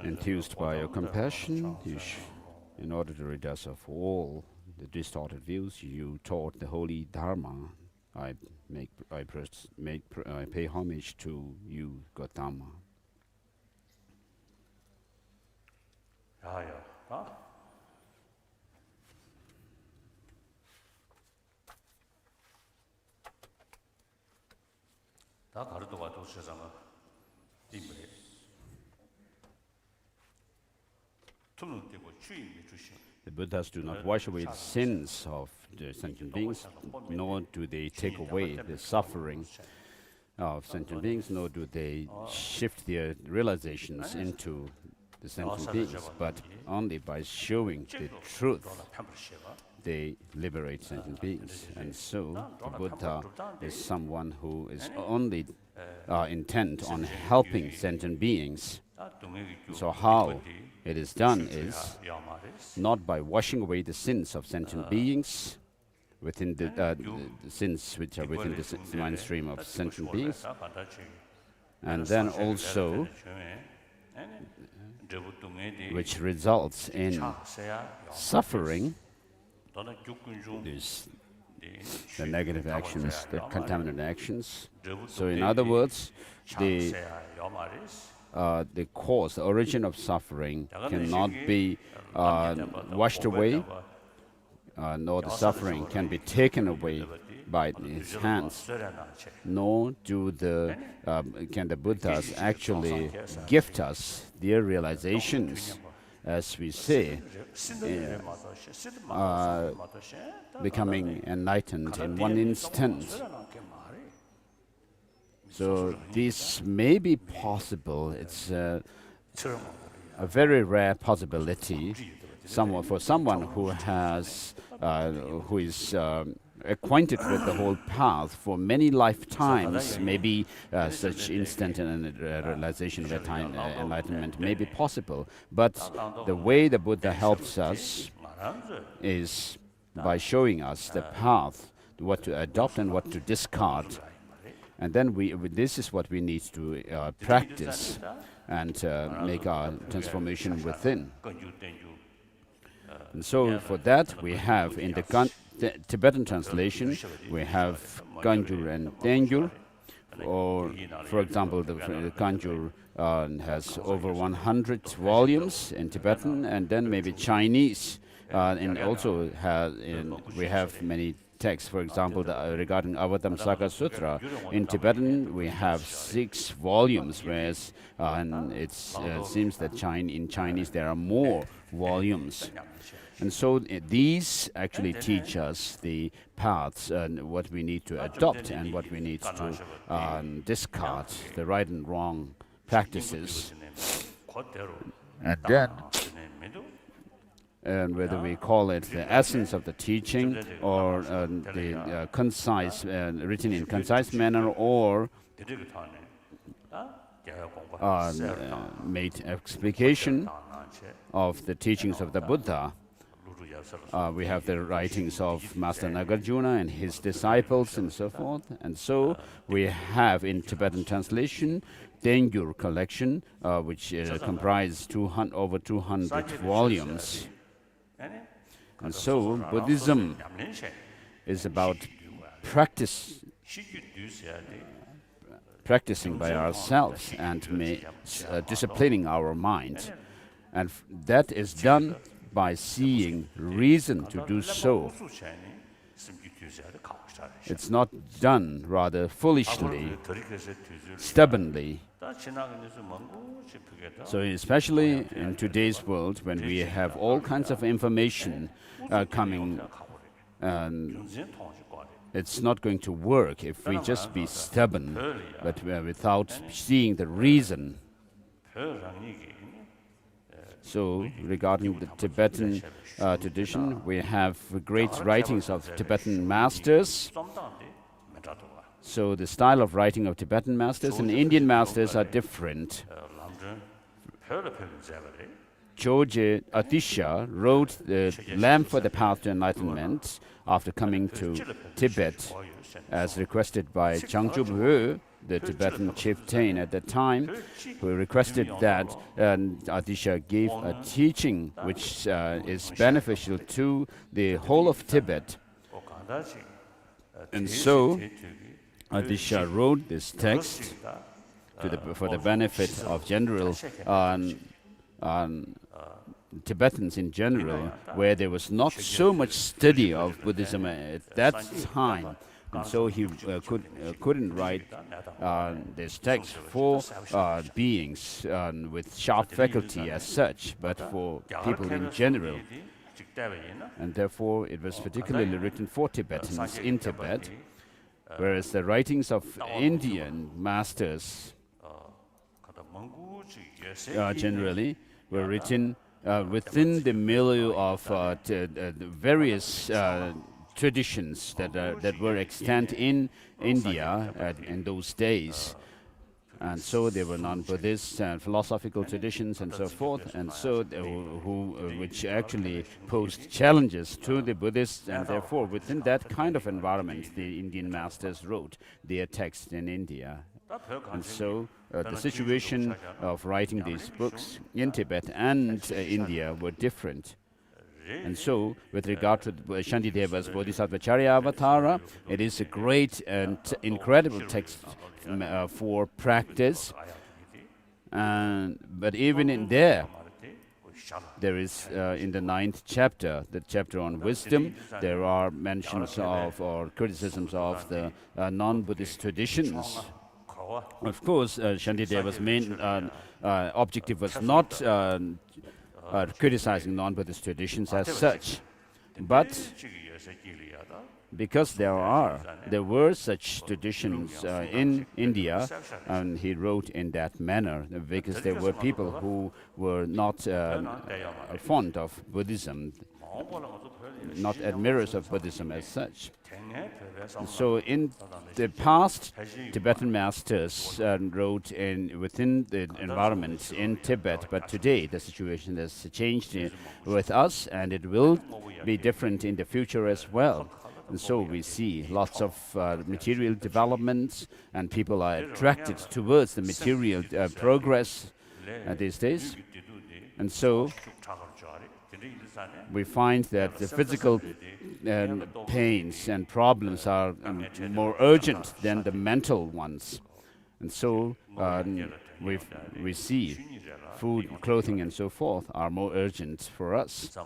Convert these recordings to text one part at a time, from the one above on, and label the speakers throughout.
Speaker 1: Enthused by your compassion, in order to rid us of all the distorted views, you taught the holy Dharma. I pay homage to you, Gautama. The Buddhas do not wash away the sins of the sentient beings, nor do they take away the suffering of sentient beings, nor do they shift their realizations into the sentient beings, but only by showing the truth they liberate sentient beings. And so the Buddha is someone who is only intent on helping sentient beings. So how it is done is not by washing away the sins of sentient beings within the sins which are within the mind stream of sentient beings, and then also which results in suffering, the negative actions, the contaminant actions. So in other words, the cause, the origin of suffering cannot be washed away, nor the suffering can be taken away by his hands, nor can the Buddhas actually gift us their realizations, as we say, becoming enlightened in one instant. So this may be possible. It's a very rare possibility. For someone who is acquainted with the whole path for many lifetimes, maybe such instant realization of enlightenment may be possible. But the way the Buddha helps us is by showing us the path, what to adopt and what to discard. And then this is what we need to practice and make our transformation within. And so for that we have in the Tibetan translation, we have Ganjur and Tengyur. Or, for example, the Ganjur has over 100 volumes in Tibetan, and then maybe Chinese. And also we have many texts, for example, regarding Avatamsaka Sutra. In Tibetan, we have 6 volumes, whereas it seems that in Chinese there are more volumes. And so these actually teach us the paths and what we need to adopt and what we need to discard, the right and wrong practices. And then, whether we call it the essence of the teaching or the concise, written in concise manner, or made explication of the teachings of the Buddha. We have the writings of Master Nagarjuna and his disciples and so forth. And so we have in Tibetan translation, Tengyur collection, which comprises over 200 volumes. And so Buddhism is about practicing by ourselves and disciplining our mind. And that is done by seeing reason to do so. It's not done rather foolishly, stubbornly. So especially in today's world, when we have all kinds of information coming, it's not going to work if we just be stubborn, but without seeing the reason. So, regarding the Tibetan tradition, we have great writings of Tibetan masters. So, the style of writing of Tibetan masters and Indian masters are different. Choje Atisha wrote the Lamp for the Path to Enlightenment after coming to Tibet, as requested by Changzhu, the Tibetan chieftain at that time, who requested that Atisha give a teaching which is beneficial to the whole of Tibet. And so Atisha wrote this text for the benefit of general Tibetans in general, where there was not so much study of Buddhism at that time. And so he couldn't write this text for beings with sharp faculty as such, but for people in general. And therefore it was particularly written for Tibetans in Tibet, whereas the writings of Indian masters generally were written within the milieu of the various traditions that were extant in India in those days. And so they were non-Buddhist and philosophical traditions and so forth, and so which actually posed challenges to the Buddhists, and therefore within that kind of environment the Indian masters wrote their text in India. And so the situation of writing these books in Tibet and India were different. And so, with regard to Shantideva's Bodhisattva Charyavatara, it is a great and incredible text for practice. But even in there is in the 9th chapter, the chapter on wisdom, there are mentions of or criticisms of the non-Buddhist traditions. Of course, Shantideva's main objective was not criticizing non-Buddhist traditions as such, but because there were such traditions in India, and he wrote in that manner, because there were people who were not fond of Buddhism, not admirers of Buddhism as such. So in the past, Tibetan masters wrote within the environment in Tibet, but today the situation has changed with us, and it will be different in the future as well. And so we see lots of material developments, and people are attracted towards the material progress these days. And so we find that the physical pains and problems are more urgent than the mental ones. And so we see food, clothing, and so forth are more urgent for us.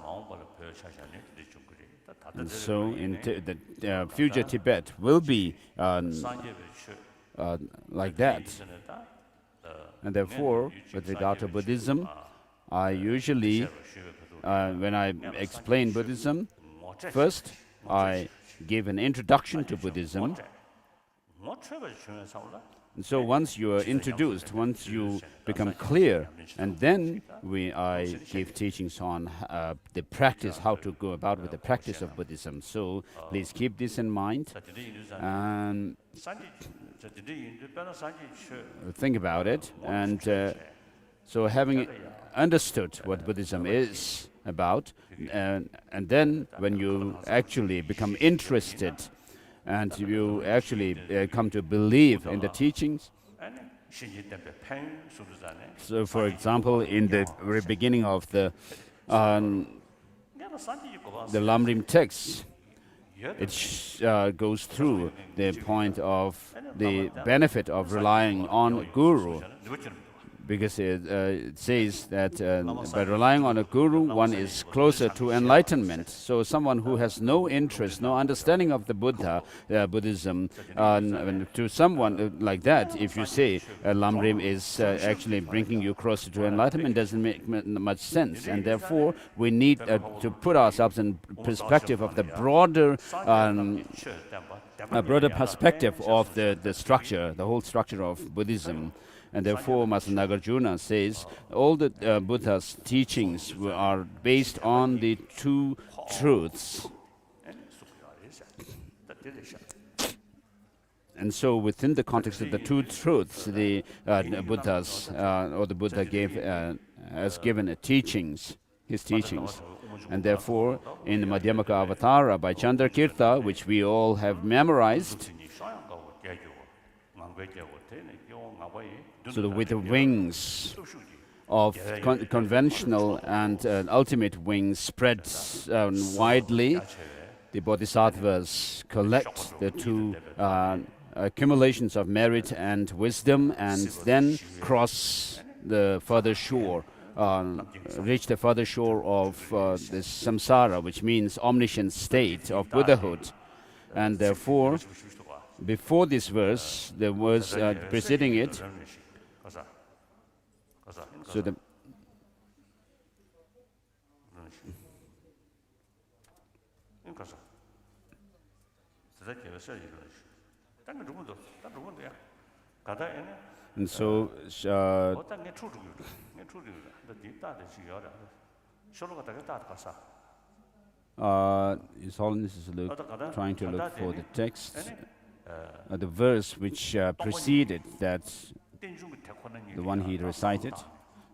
Speaker 1: And so in the future Tibet will be like that. And therefore, with regard to Buddhism, I usually, when I explain Buddhism, first I give an introduction to Buddhism. And so once you are introduced, once you become clear, and then I give teachings on the practice, how to go about with the practice of Buddhism. So please keep this in mind and think about it. And so having understood what Buddhism is about, and then when you actually become interested and you actually come to believe in the teachings. So, for example, in the very beginning of the Lam Rim text, it goes through the point of the benefit of relying on Guru, because it says that by relying on a guru, one is closer to enlightenment. So someone who has no interest, no understanding of the Buddhism, to someone like that, if you say Lam Rim is actually bringing you closer to enlightenment, doesn't make much sense. And therefore, we need to put ourselves in perspective of the broader perspective of the structure, the whole structure of Buddhism. And therefore, Master Nagarjuna says all the Buddha's teachings are based on the two truths. And so, within the context of the two truths, the Buddhas or the Buddha gave has given his teachings. And therefore, in the Madhyamaka Avatara by Chandrakirta, which we all have memorized, so that with the wings of conventional and ultimate wings spread widely, the bodhisattvas collect the two accumulations of merit and wisdom and then cross the further shore, reach the further shore of this samsara, which means omniscient state of Buddhahood. And therefore, before this verse, there was preceding it, so the and so His Holiness is trying to look for the text, the verse which preceded that, the one he recited.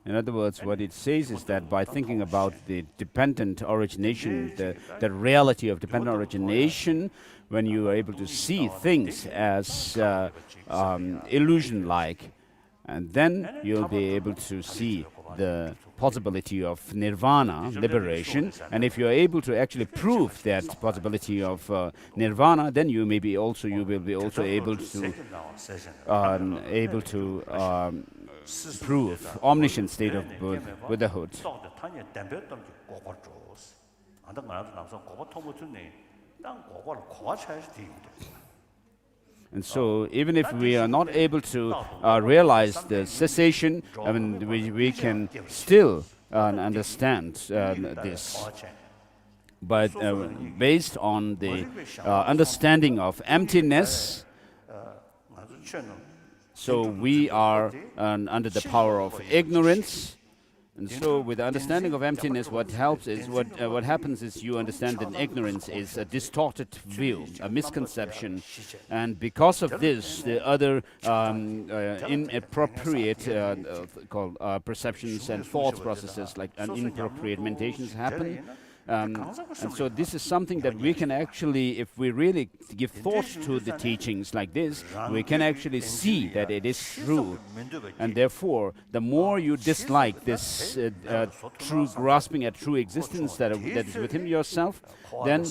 Speaker 1: In other words, what it says is that by thinking about the dependent origination, the reality of dependent origination, when you are able to see things as illusion-like, and then you'll be able to see the possibility of nirvana, liberation. And if you're able to actually prove that possibility of nirvana, then you will be also able to prove omniscient state of Buddhahood. And so, even if we are not able to realize the cessation, I mean, we can still understand this. But based on the understanding of emptiness, so we are under the power of ignorance. And so, with the understanding of emptiness, what happens is you understand that ignorance is a distorted view, a misconception, and because of this, the other inappropriate perceptions and thought processes, like inappropriate meditations, happen. And so this is something that we can actually, if we really give thought to the teachings like this, we can actually see that it is true. And therefore, the more you dislike this true grasping at true existence that is within yourself, then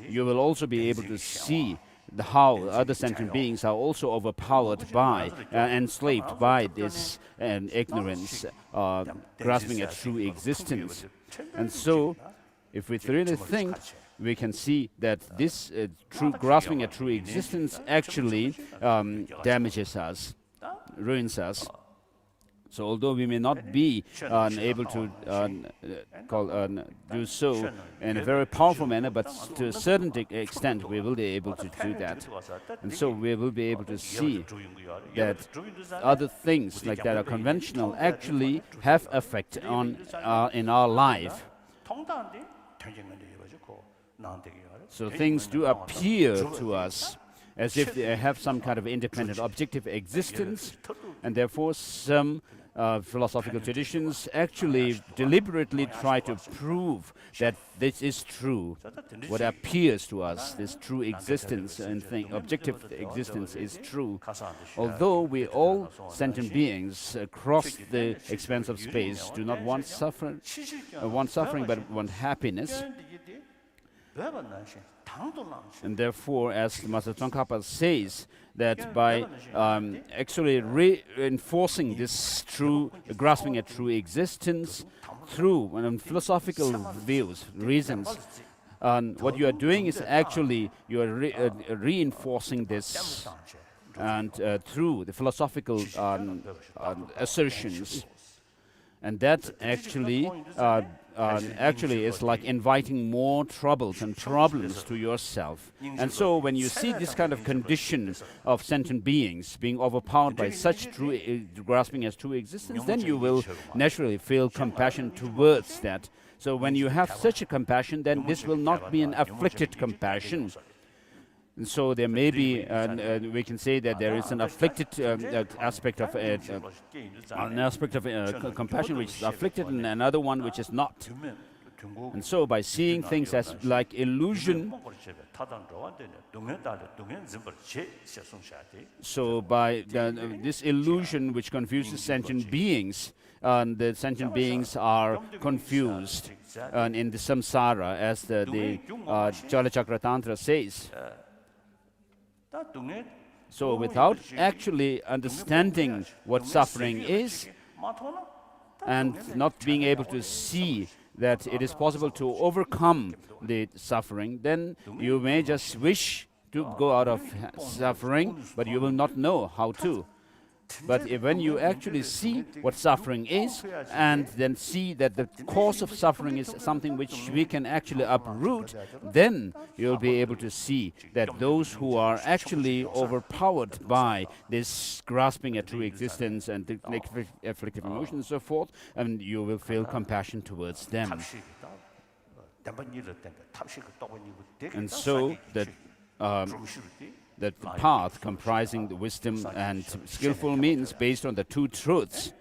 Speaker 1: you will also be able to see how other sentient beings are also overpowered by, enslaved by this ignorance, grasping at true existence. And so, if we really think, we can see that this true grasping at true existence actually damages us, ruins us. So although we may not be able to do so in a very powerful manner, but to a certain extent we will be able to do that. And so we will be able to see that other things like that are conventional actually have effect on in our life. So things do appear to us as if they have some kind of independent objective existence, and therefore some philosophical traditions actually deliberately try to prove that this is true. What appears to us, this true existence and objective existence is true. Although we all sentient beings across the expanse of space do not want suffering but want happiness. And therefore, as Master Tsongkhapa says, that by actually reinforcing this true, grasping at true existence through philosophical views, reasons, what you are doing is actually you are reinforcing this and through the philosophical assertions. And that actually is like inviting more troubles and problems to yourself. And so when you see this kind of condition of sentient beings being overpowered by such true grasping as true existence, then you will naturally feel compassion towards that. So when you have such a compassion, then this will not be an afflicted compassion. And so there may be, we can say that there is an afflicted aspect of an aspect of compassion which is afflicted, and another one which is not. And so by seeing things as like illusion, so by this illusion which confuses sentient beings, the sentient beings are confused in the samsara, as the Chalachakra Tantra says. So without actually understanding what suffering is, and not being able to see that it is possible to overcome the suffering, then you may just wish to go out of suffering, but you will not know how to. But when you actually see what suffering is, and then see that the cause of suffering is something which we can actually uproot, then you'll be able to see that those who are actually overpowered by this grasping at true existence and the afflictive emotions and so forth, and you will feel compassion towards them. And so that the path comprising the wisdom and skillful means based on the two truths,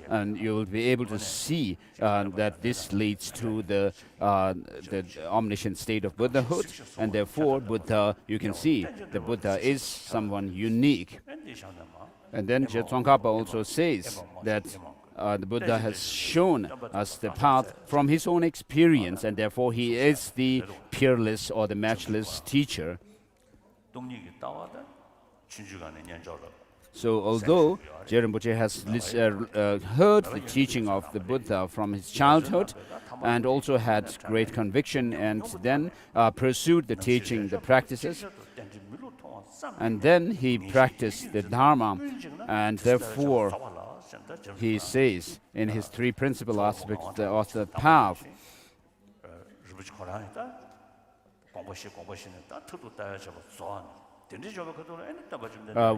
Speaker 1: and you will be able to see that this leads to the omniscient state of Buddhahood, and therefore Buddha, you can see the Buddha is someone unique. And then Tsongkhapa also says that the Buddha has shown us the path from his own experience, and therefore he is the peerless or the matchless teacher. So although Rinpoche has heard the teaching of the Buddha from his childhood, and also had great conviction, and then pursued the teaching, the practices, and then he practiced the Dharma, and therefore he says in his three principal aspects of the path,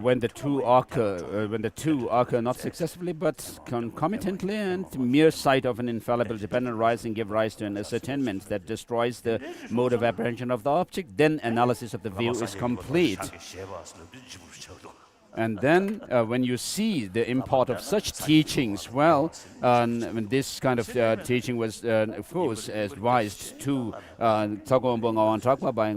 Speaker 1: when the two occur not successively but concomitantly, and mere sight of an infallible dependent rising give rise to an ascertainment that destroys the mode of apprehension of the object, then analysis of the view is complete. And then when you see the import of such teachings, well, when this kind of teaching was, of course, advised to Tsogkon Awan Chakpa by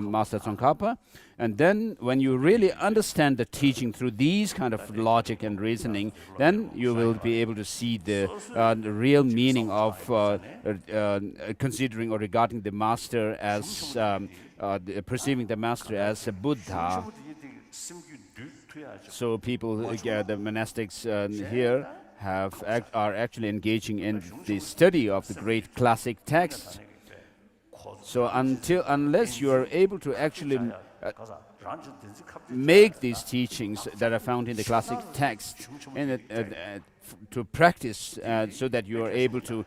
Speaker 1: Master Tsongkhapa, and then when you really understand the teaching through these kind of logic and reasoning, then you will be able to see the real meaning of considering or regarding the master as, perceiving the master as a Buddha. So people, the monastics here are actually engaging in the study of the great classic texts. So unless you are able to actually make these teachings that are found in the classic text to practice, so that you are able to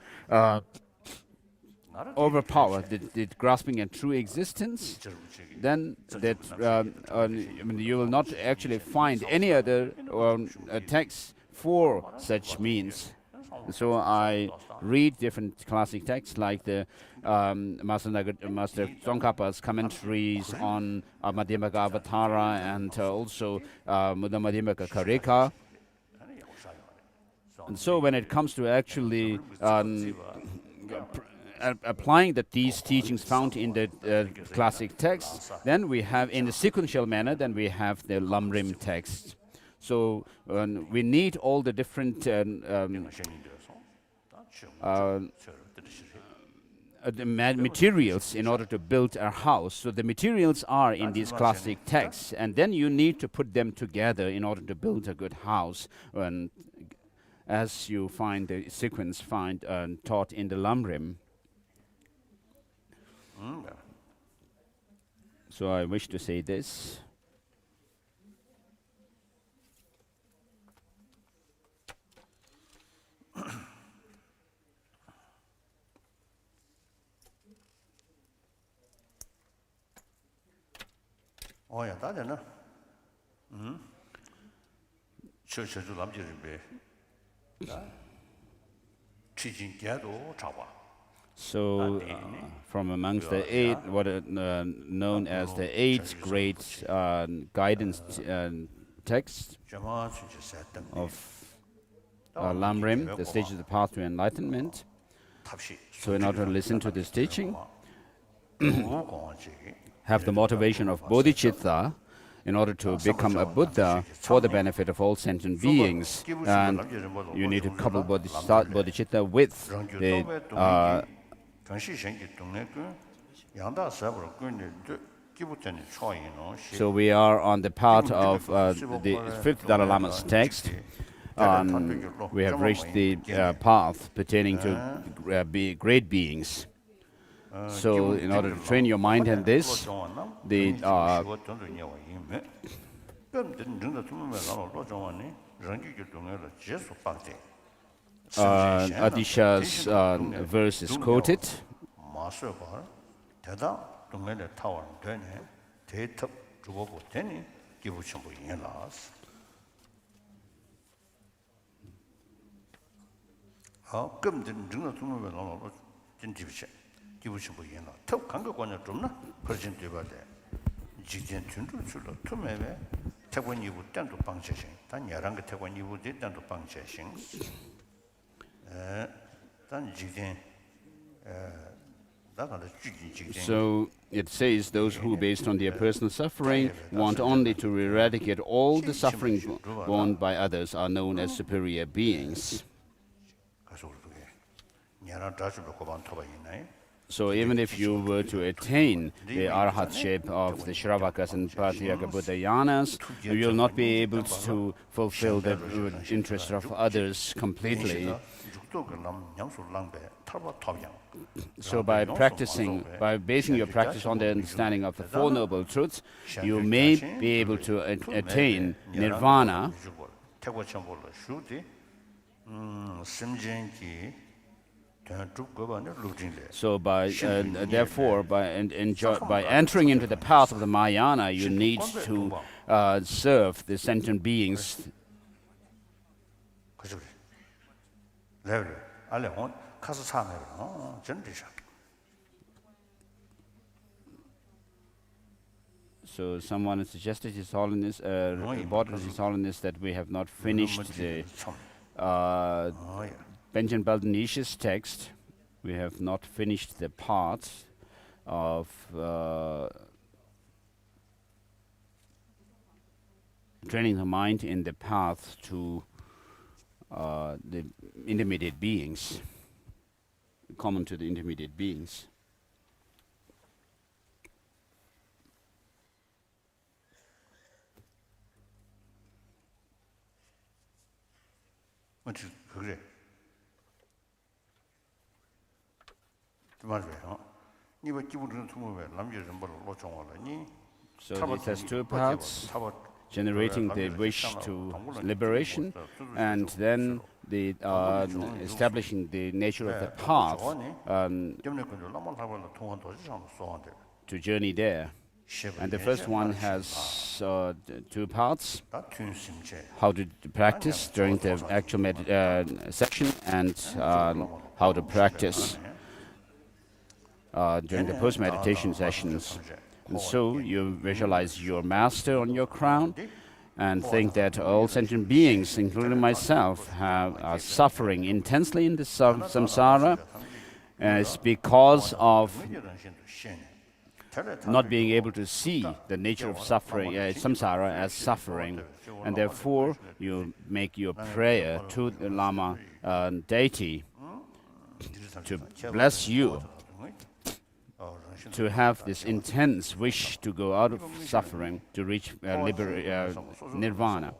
Speaker 1: overpower the grasping at true existence, then that you will not actually find any other text for such means. So I read different classic texts like the Master Tsongkhapa's commentaries on Madhyamaka Avatara, and also Madhyamaka Karika. And so when it comes to actually applying these teachings found in the classic texts, then we have, in a sequential manner, then we have the Lam Rim text. So we need all the different materials in order to build a house. So the materials are in these classic texts, and then you need to put them together in order to build a good house, as you find the sequence taught in the Lam Rim. So I wish to say this. So, from amongst the eight, what are known as the eight great guidance texts of Lam Rim, the stage of the path to enlightenment. So, in order to listen to this teaching, have the motivation of bodhicitta in order to become a Buddha for the benefit of all sentient beings. And you need to couple bodhicitta with the so we are on the part of the fifth Dalai Lama's text. We have reached the path pertaining to great beings. So, in order to train your mind in this, the Adisha's verse is quoted. So it says those who, based on their personal suffering, want only to eradicate all the suffering borne by others are known as superior beings. So even if you were to attain the arhatship of the Shravakas and Pratyeka Buddhayanas, you will not be able to fulfill the interest of others completely. So by basing your practice on the understanding of the Four Noble Truths, you may be able to attain nirvana. So therefore, by entering into the path of the Mahayana, you need to serve the sentient beings. So someone has suggested His Holiness, reported His Holiness that we have not finished the Benjamin Baldanisha's text. We have not finished the part of training the mind in the path to the intermediate beings, common to the intermediate beings. So it has two parts: generating the wish to liberation, and then the establishing the nature of the path to journey there. And the first one has two parts: how to practice during the actual session, and how to practice during the post-meditation sessions. And so you visualize your master on your crown and think that all sentient beings, including myself, are suffering intensely in the samsara. It's because of not being able to see the nature of suffering, samsara, as suffering. And therefore, you make your prayer to the Lama deity to bless you, to have this intense wish to go out of suffering, to reach nirvana.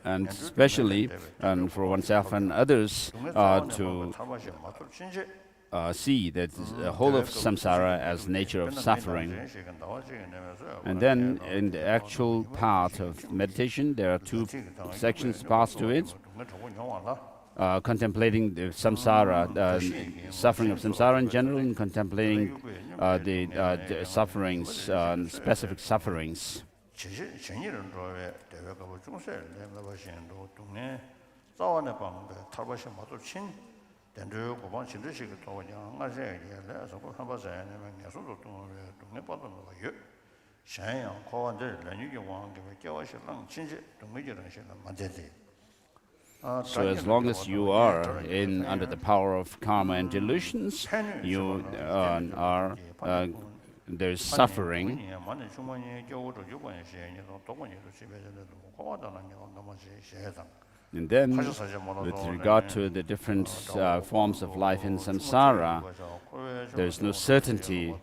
Speaker 1: And especially for oneself and others to see that the whole of samsara as nature of suffering. And then in the actual part of meditation, there are two sections, parts to it. Contemplating the samsara, suffering of samsara in general, and contemplating the sufferings, specific sufferings. So as long as you are under the power of karma and delusions, you are there's suffering. And then, with regard to the different forms of life in samsara, there's no certainty,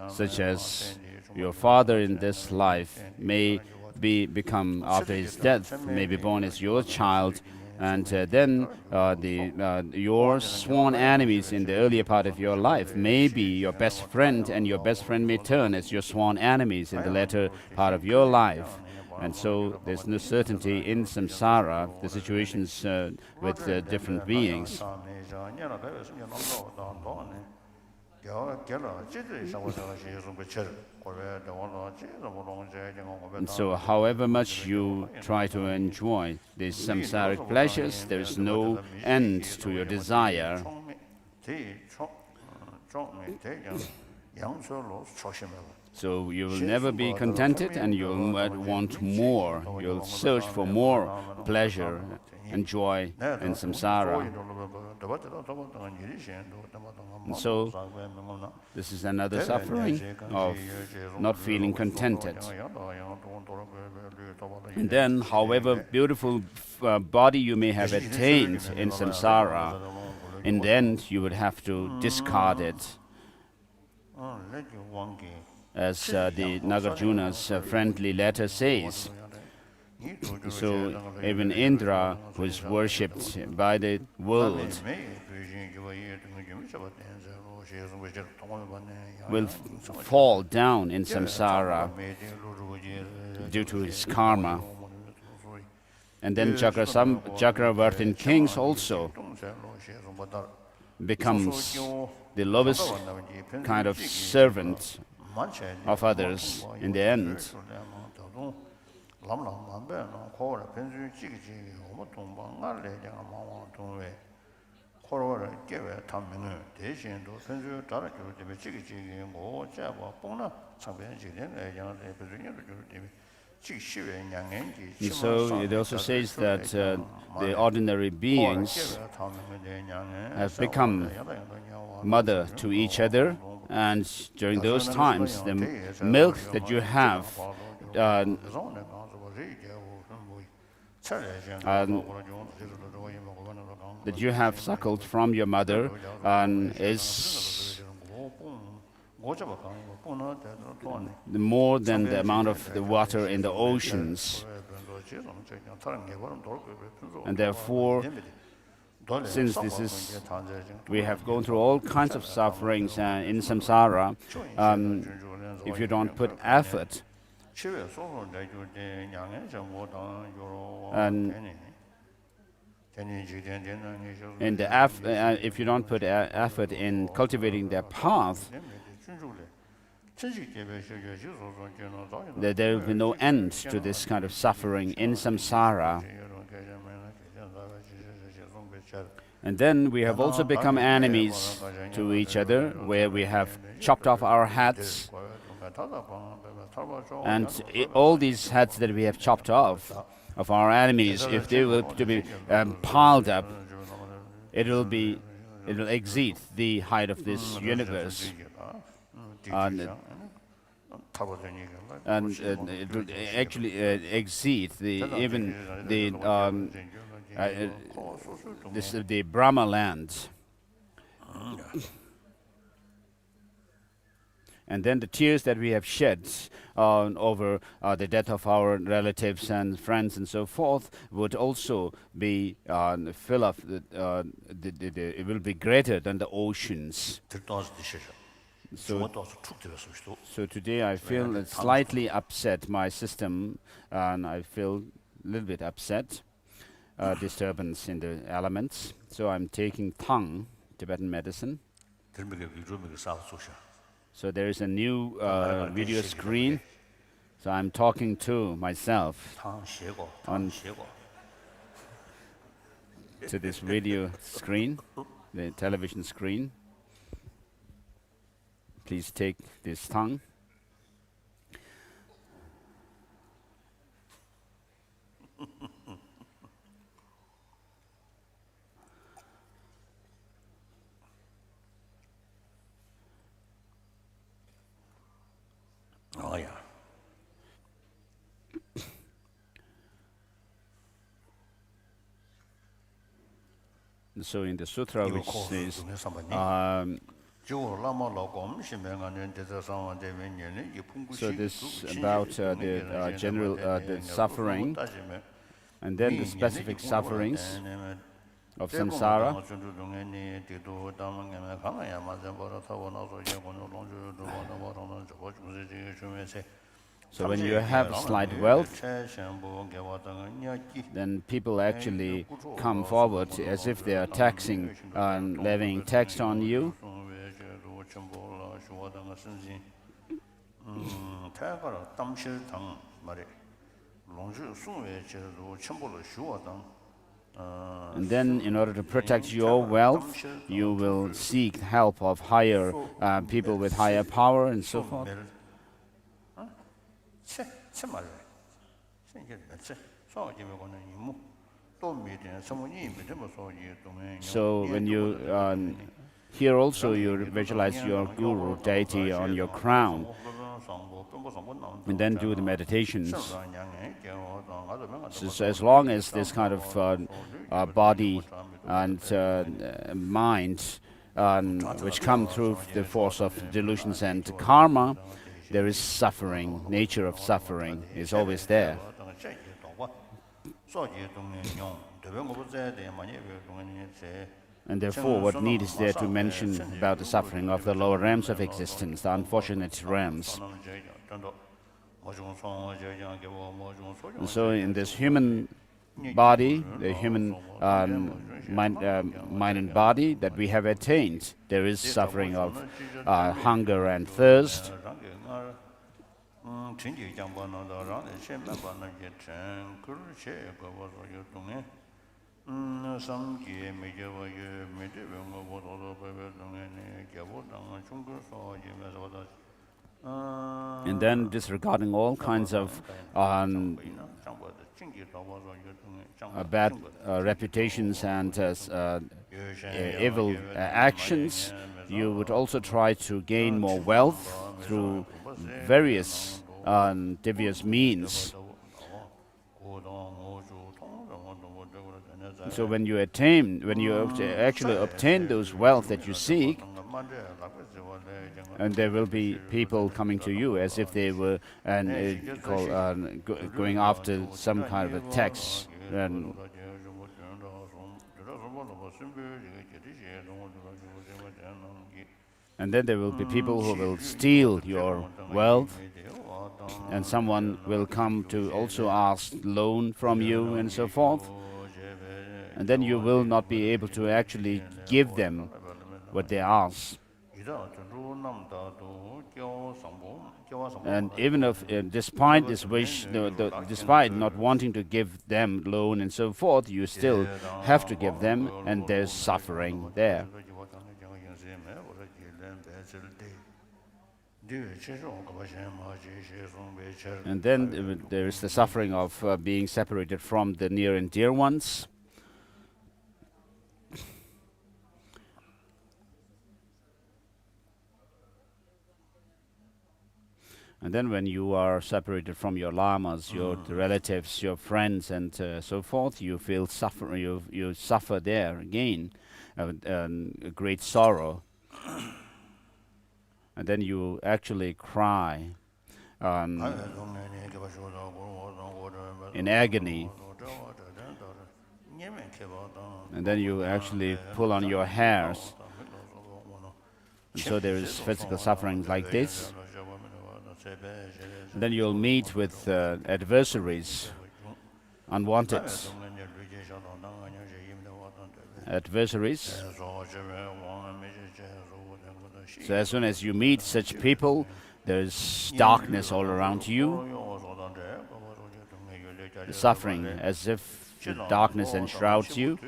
Speaker 1: such as your father in this life may become, after his death, may be born as your child, and then your sworn enemies in the earlier part of your life may be your best friend, and your best friend may turn as your sworn enemies in the latter part of your life. And so there's no certainty in samsara, the situations with different beings. And so however much you try to enjoy these samsaric pleasures, there is no end to your desire. So you will never be contented, and you will want more. You'll search for more pleasure and joy in samsara. And so this is another suffering of not feeling contented. And then, however beautiful body you may have attained in samsara, in the end you would have to discard it. As the Nagarjuna's friendly letter says. So even Indra, who is worshipped by the world, will fall down in samsara due to his karma. And then Chakravartin kings also becomes the lowest kind of servant of others in the end. And so it also says that the ordinary beings have become mother to each other, and during those times the milk that you have suckled from your mother is more than the amount of the water in the oceans. And therefore, since we have gone through all kinds of sufferings in samsara, if you don't put effort, if you don't put effort in cultivating their path, there will be no end to this kind of suffering in samsara. And then we have also become enemies to each other, where we have chopped off our heads. And all these heads that we have chopped off of our enemies, if they were to be piled up, it will exceed the height of this universe. And it will actually exceed even the Brahma land. And then the tears that we have shed over the death of our relatives and friends and so forth would also be fill up. It will be greater than the oceans. So today I feel slightly upset. My system, and I feel a little bit upset. Disturbance in the elements. So I'm taking Thang, Tibetan medicine. So there is a new video screen. So I'm talking to myself on to this video screen, the television screen. Please take this tongue.
Speaker 2: Oh yeah.
Speaker 1: So in the sutra, which says, so this about the general the suffering, and then the specific sufferings of samsara. So when you have slight wealth, then people actually come forward as if they are taxing and levying tax on you. And then in order to protect your wealth, you will seek help of higher people with higher power and so forth. So when you here also you visualize your guru, deity on your crown, and then do the meditations. So as long as this kind of body and mind which come through the force of delusions and karma, there is suffering. Nature of suffering is always there. And therefore, what need is there to mention about the suffering of the lower realms of existence, the unfortunate realms? And so in this human body, the human mind and body that we have attained, there is suffering of hunger and thirst. And then disregarding all kinds of bad reputations and evil actions, you would also try to gain more wealth through various devious means. So when you actually obtain those wealth that you seek, and there will be people coming to you as if they were going after some kind of a tax. And then there will be people who will steal your wealth, and someone will come to also ask loan from you and so forth. And then you will not be able to actually give them what they ask. And even if, despite this wish, despite not wanting to give them loan and so forth, you still have to give them, and there's suffering there. And then there is the suffering of being separated from the near and dear ones. And then when you are separated from your lamas, your relatives, your friends, and so forth, you feel you suffer there again, a great sorrow. And then you actually cry in agony. And then you actually pull on your hairs. And so there is physical suffering like this. And then you'll meet with adversaries, unwanted adversaries. So as soon as you meet such people, there's darkness all around you, suffering, as if the darkness enshrouds you.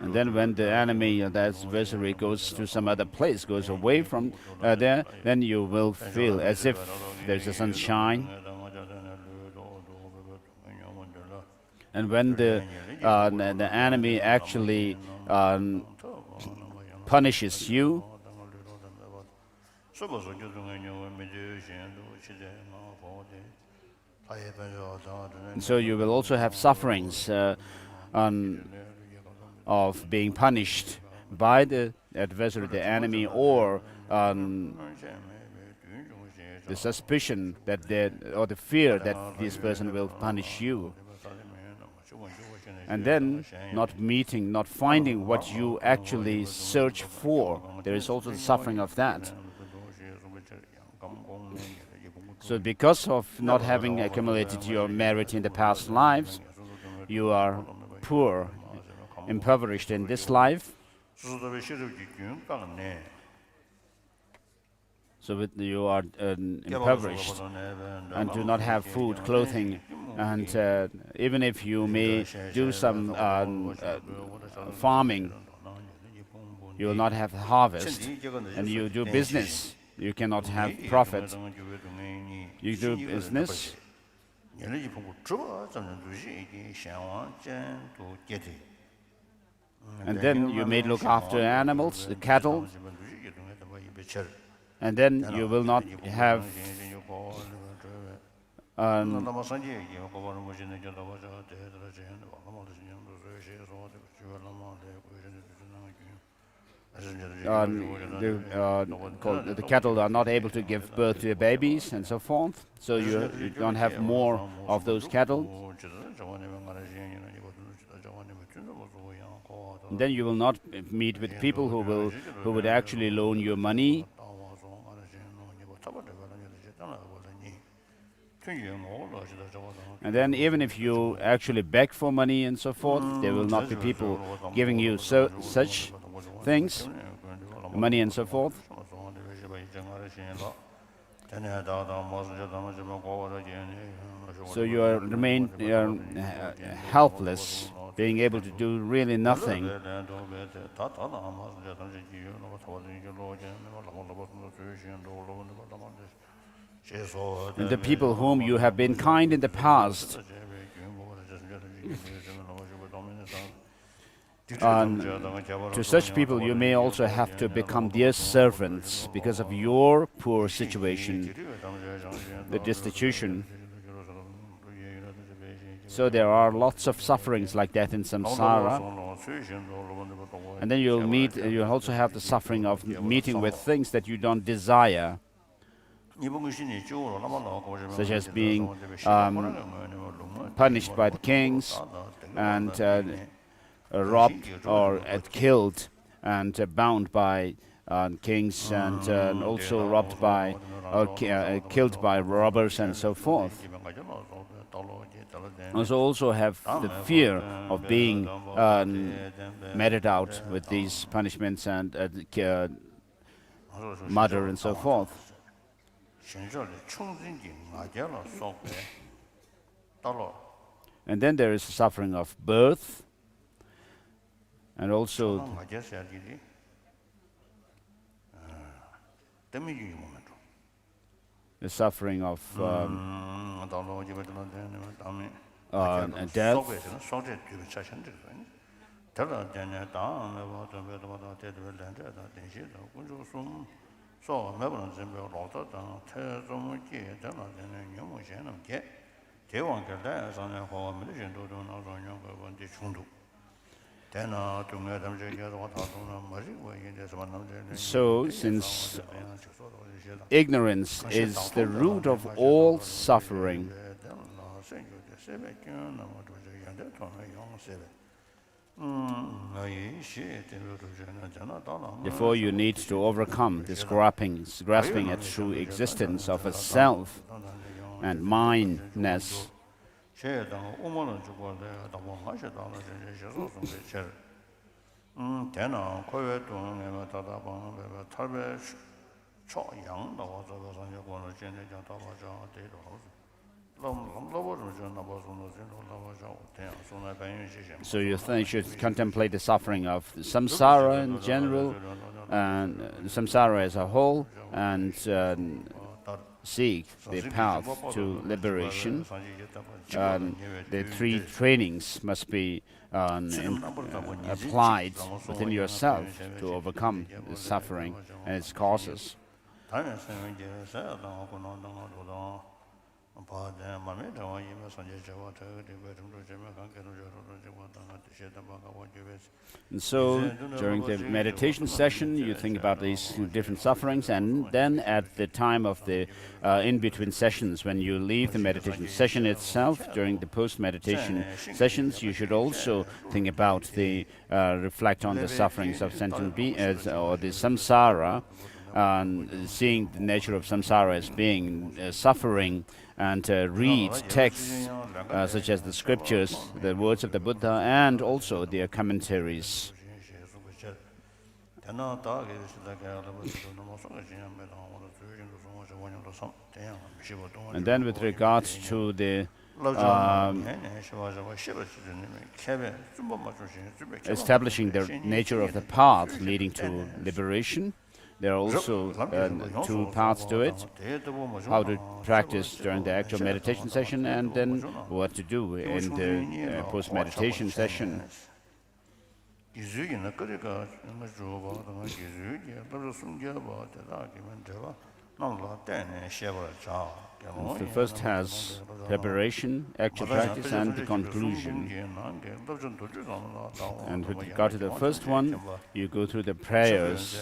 Speaker 1: And then when the enemy, the adversary, goes to some other place, goes away from there, then you will feel as if there's a sunshine. And when the enemy actually punishes you, so you will also have sufferings of being punished by the adversary, the enemy, or the suspicion that or the fear that this person will punish you. And then not finding what you actually search for. There is also the suffering of that. So because of not having accumulated your merit in the past lives, you are poor, impoverished in this life. So you are impoverished and do not have food, clothing, and even if you may do some farming, you will not have harvest. And you do business, you cannot have profit. You do business, and then you may look after animals, the cattle, and then you will not have the cattle are not able to give birth to their babies and so forth, so you don't have more of those cattle. And then you will not meet with people who would actually loan you money. And then even if you actually beg for money and so forth, there will not be people giving you such things, money and so forth. So you remain helpless, being able to do really nothing. And the people whom you have been kind in the past, to such people you may also have to become their servants because of your poor situation, the destitution. So there are lots of sufferings like that in samsara. And then you'll also have the suffering of meeting with things that you don't desire, such as being punished by the kings and robbed or killed and bound by kings, and also robbed by or killed by robbers and so forth. Also have the fear of being meted out with these punishments and murder and so forth. And then there is the suffering of birth, and also the suffering of death. So, since ignorance is the root of all suffering, therefore you need to overcome this grasping at true existence of a self and mindness, So you should contemplate the suffering of samsara in general, and samsara as a whole, and seek the path to liberation. The three trainings must be applied within yourself to overcome the suffering and its causes. And so, during the meditation session, you think about these different sufferings, and then at the time of the in-between sessions, when you leave the meditation session itself, during the post-meditation sessions, you should also think about the reflect on the sufferings of sentient beings, or the samsara, seeing the nature of samsara as being suffering, and read texts such as the scriptures, the words of the Buddha, and also their commentaries. And then with regards to the establishing the nature of the path leading to liberation, there are also two paths to it: how to practice during the actual meditation session, and then what to do in the post-meditation session. The first has preparation, actual practice, and the conclusion. And with regard to the first one, you go through the prayers,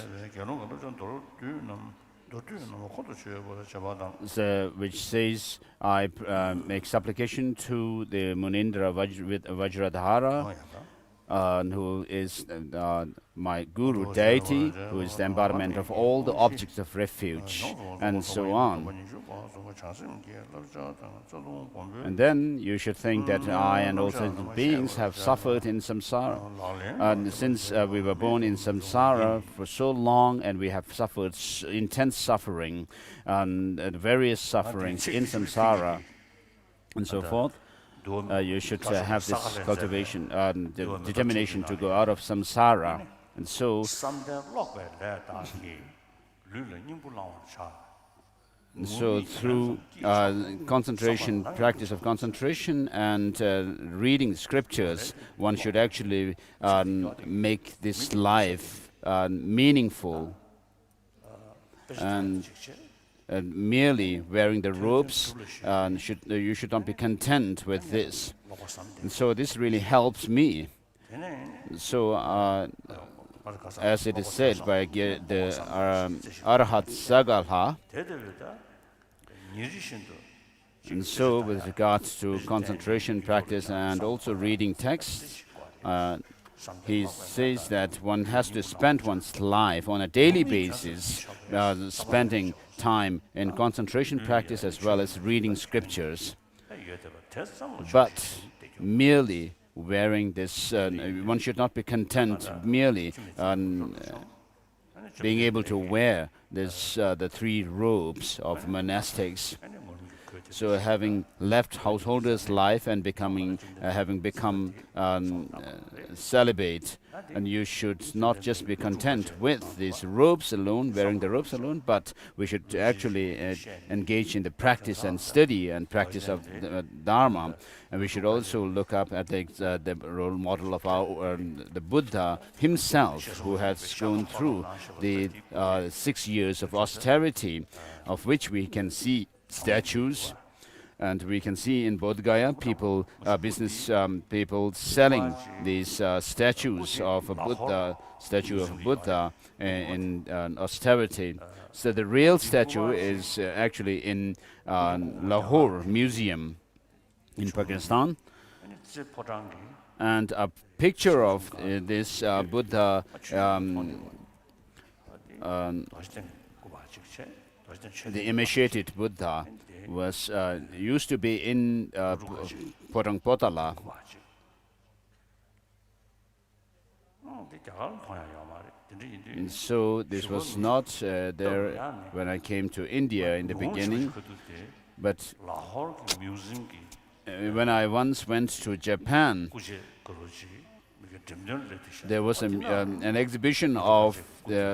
Speaker 1: which says, I make supplication to the Munindra Vajradhara, who is my guru deity, who is the embodiment of all the objects of refuge, and so on. And then you should think that I and all sentient beings have suffered in samsara. And since we were born in samsara for so long, and we have suffered intense suffering and various sufferings in samsara and so forth, you should have this cultivation, the determination to go out of samsara. And so, through concentration, practice of concentration, and reading scriptures, one should actually make this life meaningful. And merely wearing the robes, you should not be content with this. And so this really helps me. So as it is said by the Arhat Sagalha, and so with regards to concentration practice and also reading texts, he says that one has to spend one's life on a daily basis, spending time in concentration practice as well as reading scriptures. But merely wearing this, one should not be content merely on being able to wear this, the three robes of monastics. So having left householder's life and having become celibate, and you should not just be content with these robes alone, wearing the robes alone, but we should actually engage in the practice and study and practice of the Dharma. And we should also look up at the role model of the Buddha himself, who has gone through the 6 years of austerity, of which we can see statues. And we can see in Bodh Gaya business people selling these statues of a Buddha, in austerity. So the real statue is actually in Lahore Museum in Pakistan. And a picture of this Buddha the initiated Buddha was used to be in Potala. And so this was not there when I came to India in the beginning, but when I once went to Japan, there was an exhibition of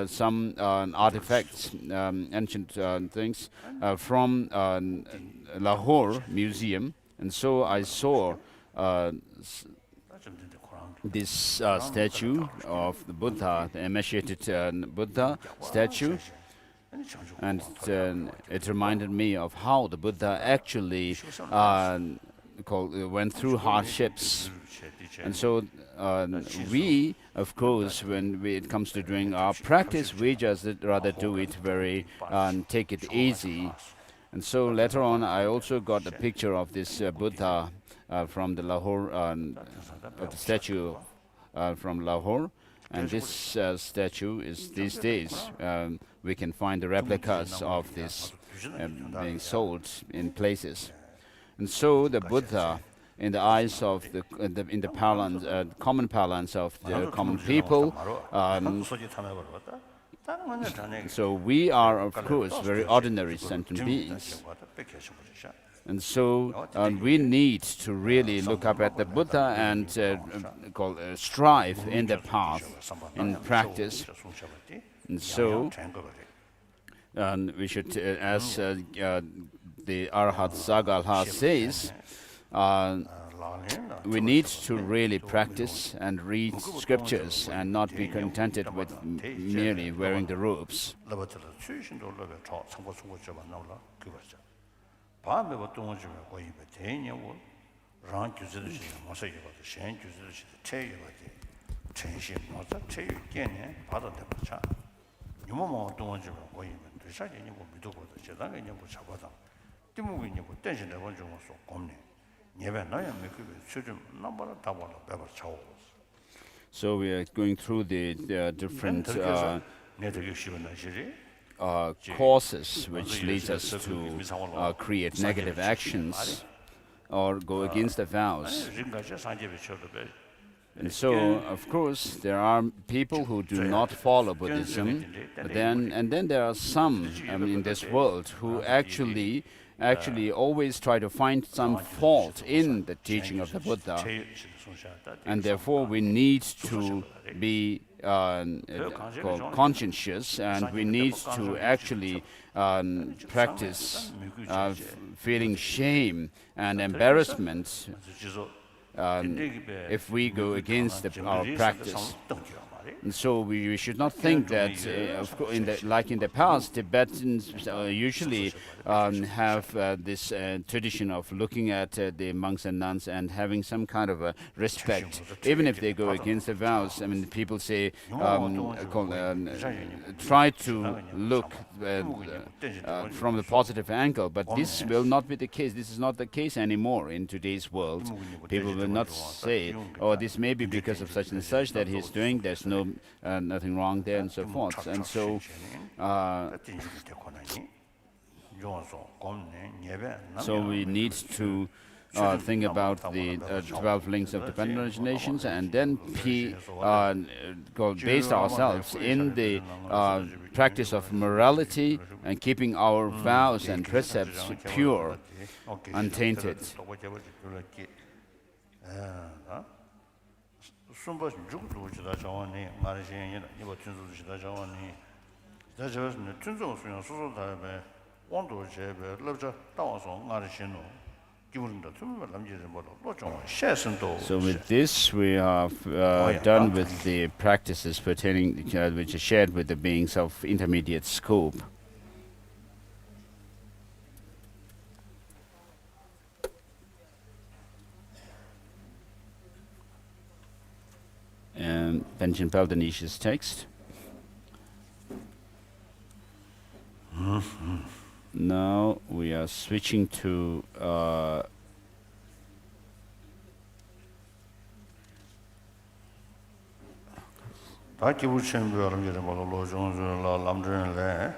Speaker 1: some artifacts, ancient things from Lahore Museum, and so I saw this statue of the Buddha, the emaciated Buddha statue, and it reminded me of how the Buddha actually went through hardships. And so we, of course, when it comes to doing our practice, we just rather do it very, take it easy. And so later on, I also got a picture of this Buddha from the Lahore, of the statue from Lahore. And this statue is these days, we can find the replicas of this being sold in places. And so the Buddha, in the eyes of in the parlance, common parlance of the common people, so we are, of course, very ordinary sentient beings. And so we need to really look up at the Buddha and strive in the path, in practice. And so we should, as the Arhat Sagalha says, we need to really practice and read scriptures and not be contented with merely wearing the robes. So we are going through the different causes which leads us to create negative actions or go against the vows. And so, of course, there are people who do not follow Buddhism, but then there are some in this world who actually always try to find some fault in the teaching of the Buddha, and therefore we need to be conscientious, and we need to actually practice feeling shame and embarrassment if we go against our practice. And so we should not think that, like in the past, Tibetans usually have this tradition of looking at the monks and nuns and having some kind of a respect, even if they go against the vows. I mean, people say, try to look from the positive angle, but this will not be the case. This is not the case anymore in today's world. People will not say, oh, this may be because of such and such that he's doing, there's nothing wrong there, and so forth. And so we need to think about the 12 links of dependent originations, and then base ourselves in the practice of morality and keeping our vows and precepts pure, untainted. So with this, we have done with the practices pertaining, which are shared with the beings of intermediate scope. And Panchen Paldanish's text. Now we are switching to
Speaker 2: 다 기부 챔비어를 이제 뭐 로종을 람 림을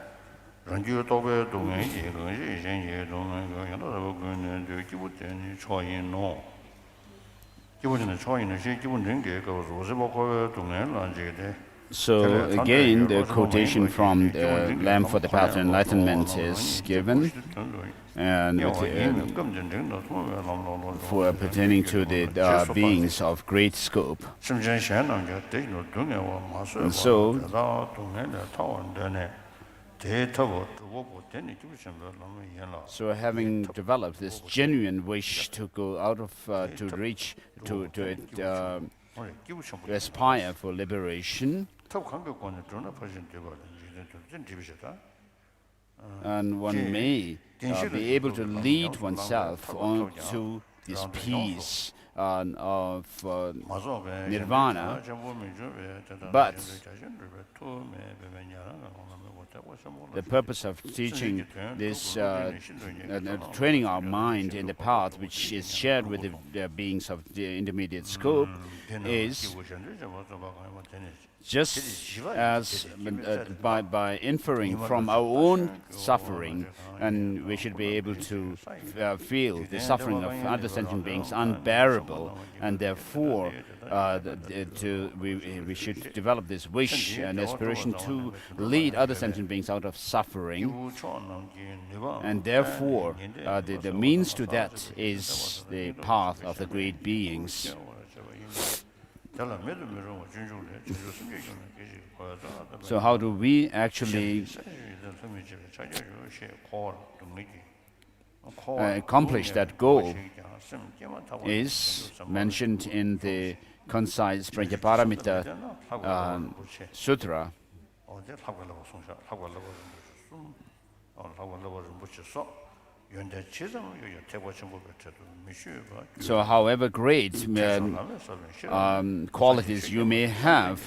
Speaker 1: So again, the quotation from the Lamb for the Path to Enlightenment is given, and for pertaining to the beings of great scope. And so, having developed this genuine wish to go out of, to reach, to aspire for liberation, and one may be able to lead oneself onto this peace of nirvana, but the purpose of teaching this, training our mind in the path which is shared with the beings of the intermediate scope, is just as by inferring from our own suffering, and we should be able to feel the suffering of other sentient beings unbearable, and therefore we should develop this wish and aspiration to lead other sentient beings out of suffering, and therefore the means to that is the path of the great beings. So how do we actually accomplish that goal is mentioned in the concise Prajnaparamita Sutra. So however great qualities you may have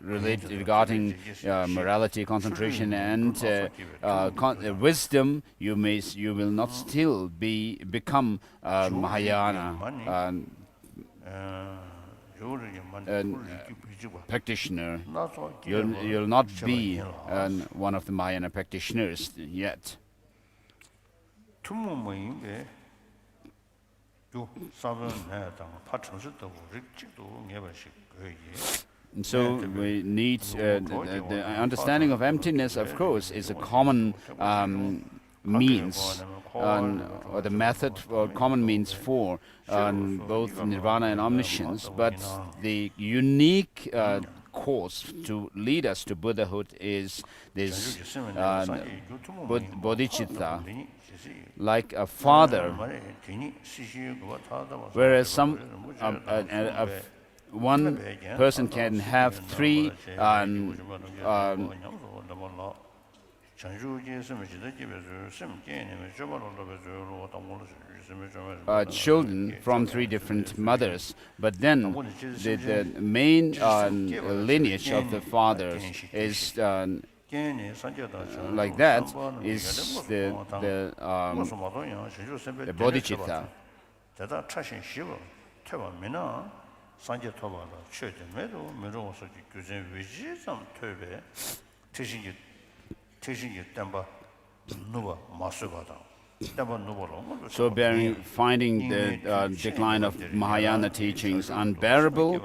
Speaker 1: regarding morality, concentration, and wisdom, you will not still become Mahayana practitioner. You'll not be one of the Mahayana practitioners yet. And so we need the understanding of emptiness, of course, is a common means, or the method or common means for both nirvana and omniscience, but the unique course to lead us to Buddhahood is this bodhicitta, like a father, whereas one person can have three children from three different mothers, but then the main lineage of the fathers is like that, is the bodhicitta. So finding the decline of Mahayana teachings unbearable,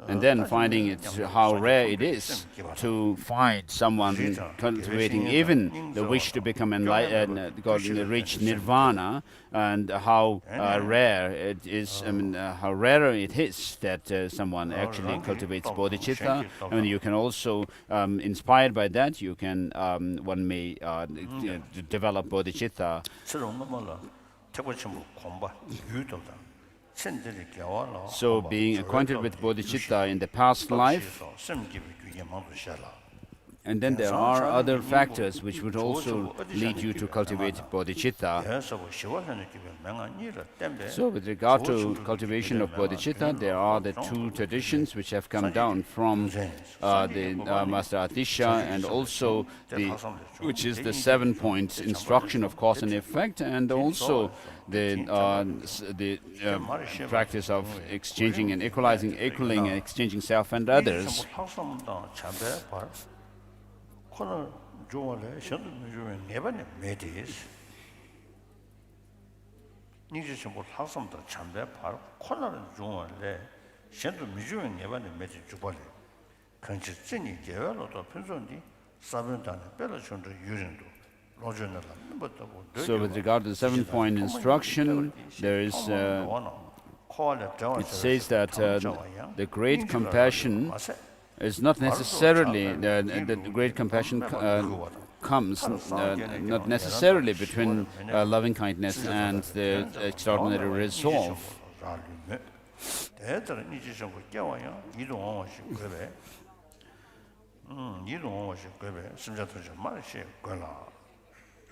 Speaker 1: and then finding it how rare it is to find someone cultivating even the wish to become enlightened, reach nirvana, and how rare it is. How rarer it is that someone actually cultivates bodhicitta. I mean, you can also, inspired by that, you can one may develop bodhicitta. So being acquainted with bodhicitta in the past life And then there are other factors which would also lead you to cultivate bodhicitta. So with regard to cultivation of bodhicitta, there are the two traditions which have come down from the Master Atisha, and also which is the 7-point instruction of cause and effect, and also the practice of exchanging and equalizing, equaling and exchanging self and others. So with regard to the 7-point instruction, there is it says that the great compassion is not necessarily the great compassion comes not necessarily between loving kindness and the extraordinary resolve.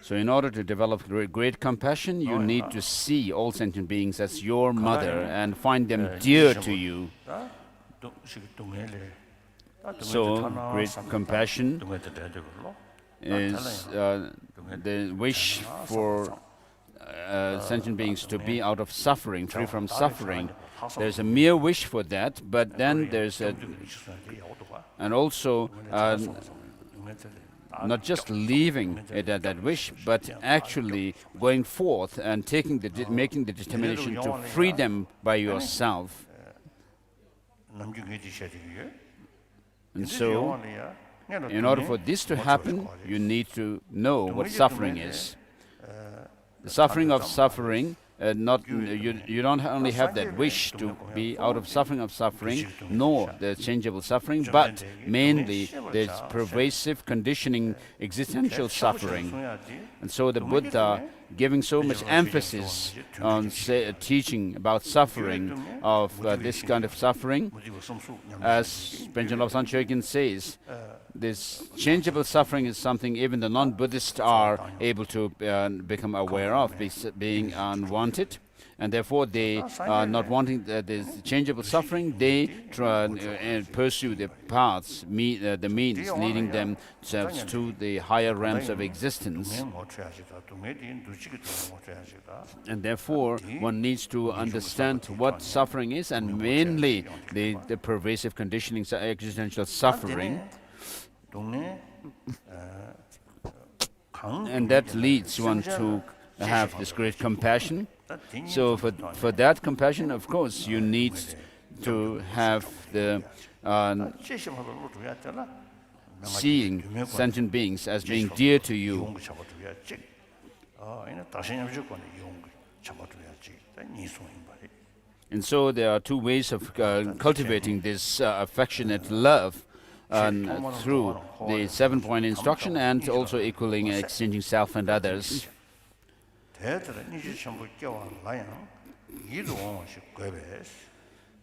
Speaker 1: So in order to develop great compassion, you need to see all sentient beings as your mother and find them dear to you. So great compassion is the wish for sentient beings to be out of suffering, free from suffering. There's a mere wish for that, but then there's and also not just leaving it at that wish, but actually going forth and making the determination to free them by yourself. And so, in order for this to happen, you need to know what suffering is. The suffering of suffering, you don't only have that wish to be out of suffering, nor the changeable suffering, but mainly there's pervasive conditioning existential suffering. And so the Buddha, giving so much emphasis on teaching about suffering, of this kind of suffering, as Panchen Lobsang Chogyam says, this changeable suffering is something even the non-Buddhists are able to become aware of, being unwanted. And therefore they are not wanting this changeable suffering. They try and pursue the paths, the means leading themselves to the higher realms of existence. And therefore one needs to understand what suffering is, and mainly the pervasive conditioning existential suffering. And that leads one to have this great compassion. So for that compassion, of course, you need to have the seeing sentient beings as being dear to you. And so there are two ways of cultivating this affectionate love, through the 7-point instruction and also equaling and exchanging self and others.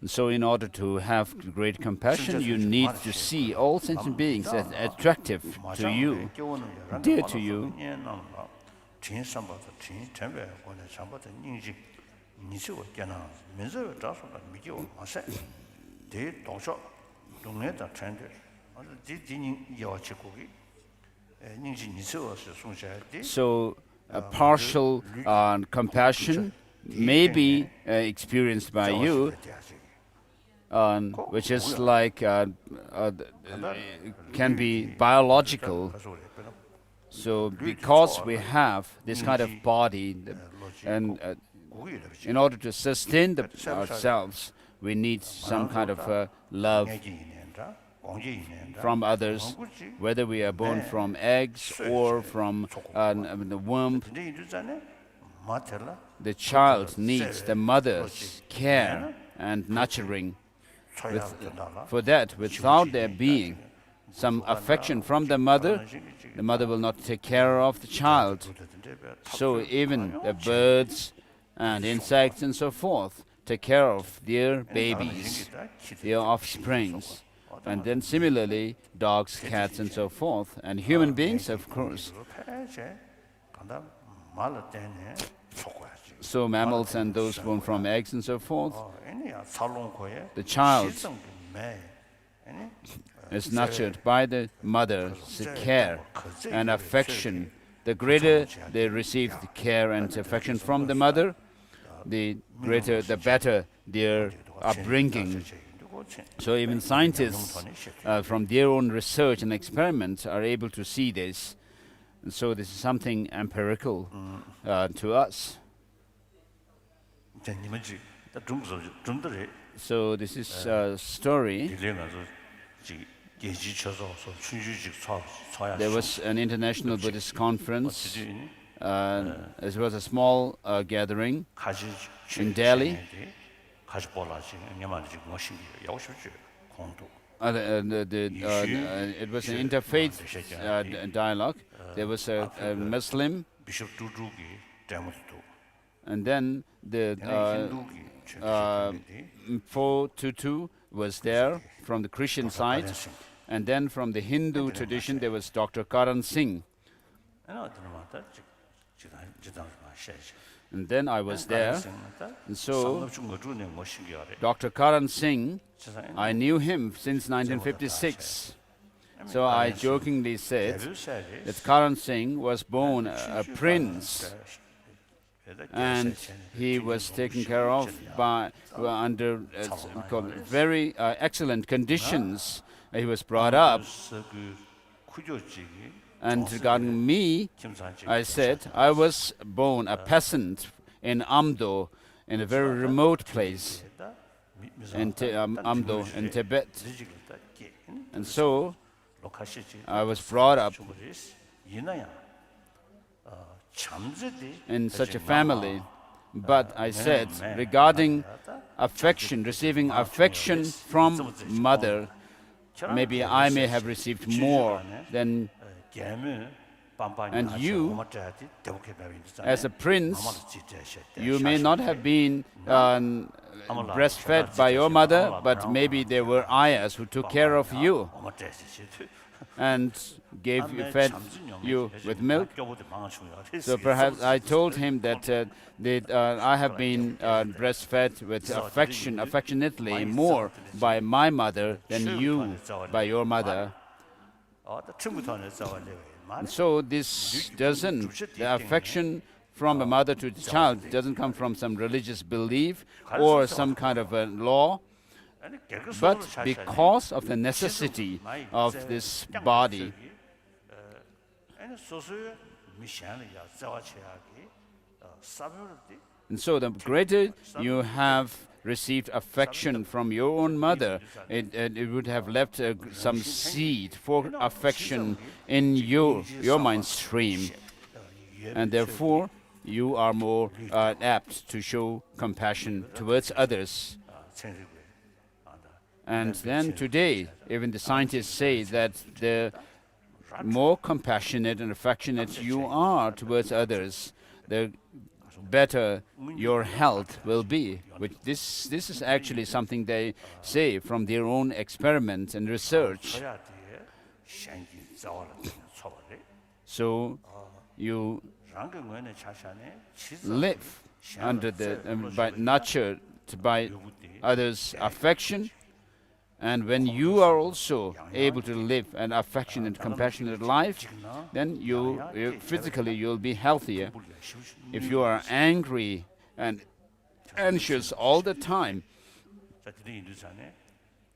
Speaker 1: So in order to have great compassion, you need to see all sentient beings as attractive to you, dear to you. So a partial compassion may be experienced by you, which is like can be biological. So because we have this kind of body, and in order to sustain ourselves, we need some kind of love from others, whether we are born from eggs or from the womb. The child needs the mother's care and nurturing. For that, without there being some affection from the mother will not take care of the child. So even the birds and insects and so forth take care of their babies, their offsprings. And then similarly, dogs, cats, and so forth, and human beings, of course. So mammals and those born from eggs and so forth, the child is nurtured by the mother's care and affection. The greater they receive the care and affection from the mother, the greater, the better their upbringing. So even scientists, from their own research and experiments, are able to see this. And so this is something empirical to us. So this is a story. There was an international Buddhist conference, as well as a small gathering in Delhi. It was an interfaith dialogue. There was a Muslim, and then the 422 was there from the Christian side, and then from the Hindu tradition there was Dr. Karan Singh. And then I was there, and so Dr. Karan Singh, I knew him since 1956. So I jokingly said that Karan Singh was born a prince, and he was taken care of by under very excellent conditions. He was brought up. And regarding me, I said I was born a peasant in Amdo, in a very remote place in Amdo in Tibet. And so I was brought up in such a family. But I said, regarding affection, receiving affection from mother, maybe I may have received more than, and you, as a prince, you may not have been breastfed by your mother, but maybe there were ayahs who took care of you and fed you with milk. So perhaps I told him that I have been breastfed with affectionately more by my mother than you by your mother. And so this doesn't, the affection from a mother to the child doesn't come from some religious belief or some kind of a law, but because of the necessity of this body. And so the greater you have received affection from your own mother, it would have left some seed for affection in your mind stream. And therefore, you are more apt to show compassion towards others. And then today, even the scientists say that the more compassionate and affectionate you are towards others, the better your health will be. Which this is actually something they say from their own experiments and research. So you live under by nurtured by others' affection, and when you are also able to live an affectionate, compassionate life, then you physically you'll be healthier. If you are angry and anxious all the time,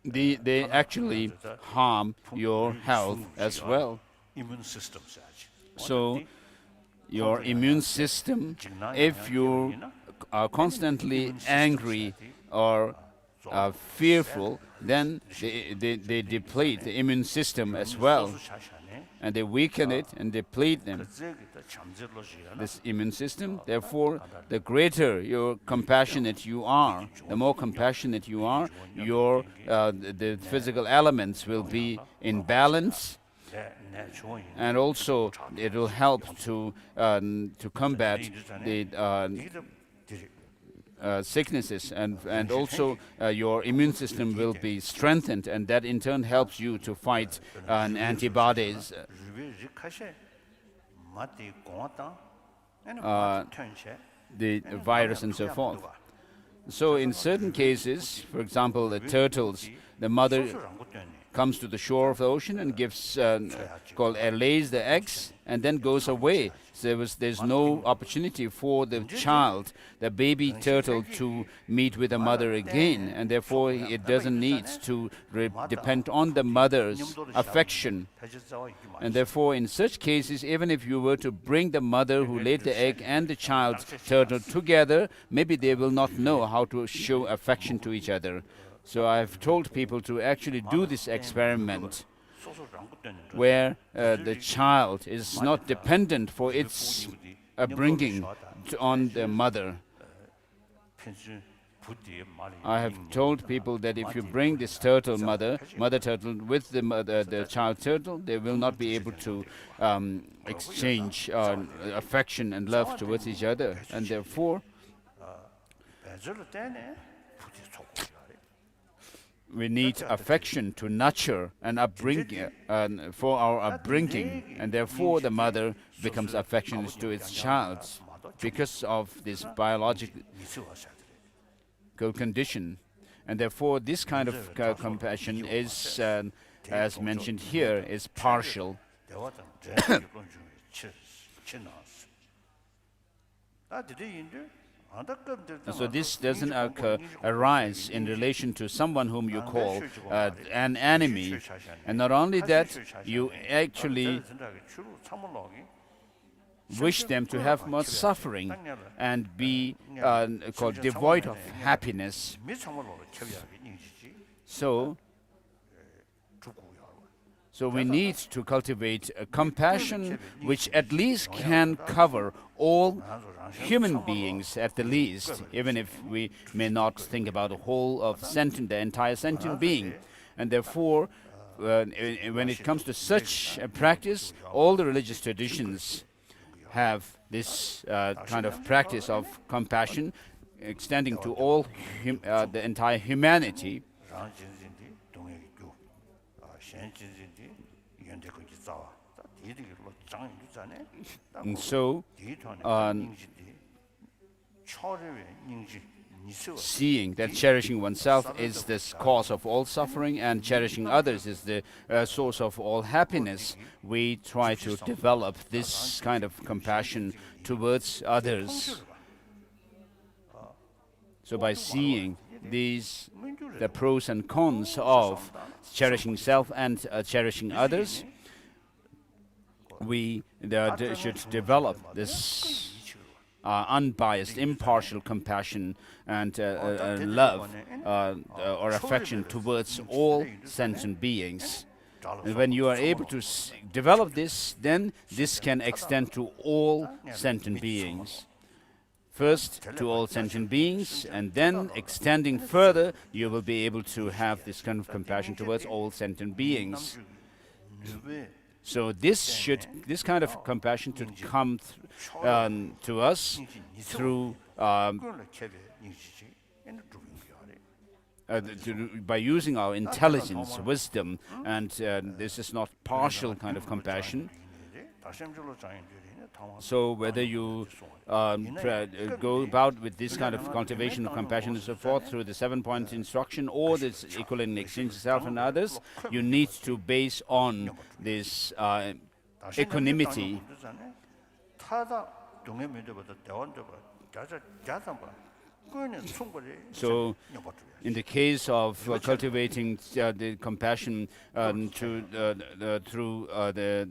Speaker 1: they actually harm your health as well. So your immune system, if you are constantly angry or fearful, then they deplete the immune system as well, and they weaken it and deplete them, this immune system. Therefore, the greater your compassionate you are, the more compassionate you are, your the physical elements will be in balance, and also it will help to combat the sicknesses, and also your immune system will be strengthened, and that in turn helps you to fight antibodies. The virus and so forth. So in certain cases, for example, the turtles, the mother comes to the shore of the ocean and gives, lays the eggs and then goes away. So there's no opportunity for the child, the baby turtle, to meet with the mother again, and therefore it doesn't need to depend on the mother's affection. And therefore, in such cases, even if you were to bring the mother who laid the egg and the child's turtle together, maybe they will not know how to show affection to each other. So I've told people to actually do this experiment, where the child is not dependent for its upbringing on the mother. I have told people that if you bring this turtle mother turtle with the child turtle, they will not be able to exchange affection and love towards each other, and therefore we need affection to nurture and upbringing, for our upbringing, and therefore the mother becomes affectionate to its child because of this biological condition. And therefore this kind of compassion is, as mentioned here, is partial. So this doesn't arise in relation to someone whom you call an enemy. And not only that, you actually wish them to have more suffering and be devoid of happiness. So we need to cultivate a compassion which at least can cover all human beings at the least, even if we may not think about the whole of the entire sentient being. And therefore, when it comes to such a practice, all the religious traditions have this kind of practice of compassion extending to all the entire humanity. And so, seeing that cherishing oneself is the cause of all suffering and cherishing others is the source of all happiness, we try to develop this kind of compassion towards others. So by seeing the pros and cons of cherishing self and cherishing others, we should develop this unbiased, impartial compassion and love or affection towards all sentient beings. And when you are able to develop this, then this can extend to all sentient beings. First to all sentient beings, and then extending further, you will be able to have this kind of compassion towards all sentient beings. So this kind of compassion should come to us through by using our intelligence, wisdom, and this is not partial kind of compassion. So whether you go about with this kind of cultivation of compassion and so forth through the 7-point instruction or this equaling exchange self and others, you need to base on this equanimity. So, in the case of cultivating the compassion through the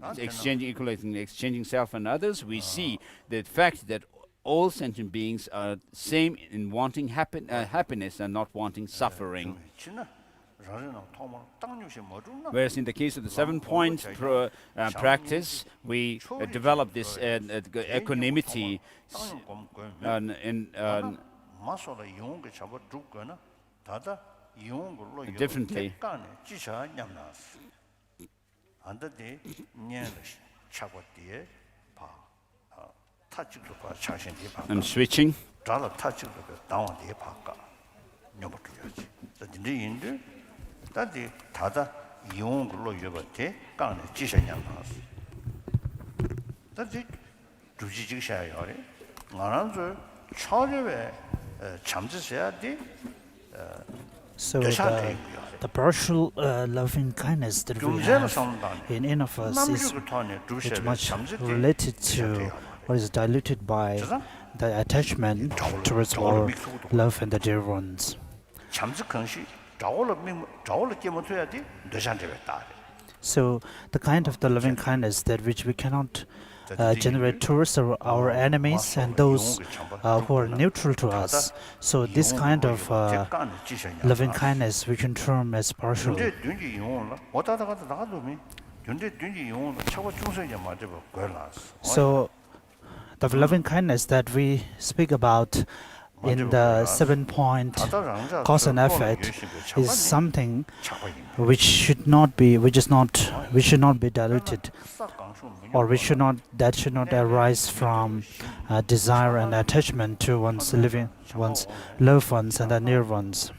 Speaker 1: exchanging self and others, we see the fact that all sentient beings are same in wanting happiness and not wanting suffering. Whereas in the case of the 7-point practice, we develop this equanimity differently. I'm switching.
Speaker 2: 잘라 타치도 당원에 바까 녀버려야지. 근데 인데 다디 다다 이용 걸로 여버테 강에 지셔냐 나스. 다디 주지직샤야래. 나란저 처제에 잠지셔야 돼.
Speaker 3: So the partial loving kindness that we have in of us is very much related to what is diluted by the attachment towards our love and the dear ones. So the kind of the loving kindness that which we cannot generate towards our enemies and those who are neutral to us. So this kind of loving kindness we can term as partial. So the loving kindness that we speak about in the 7-point cause and effect is something which should not be diluted, or that should not arise from desire and attachment to one's loved ones and the near ones.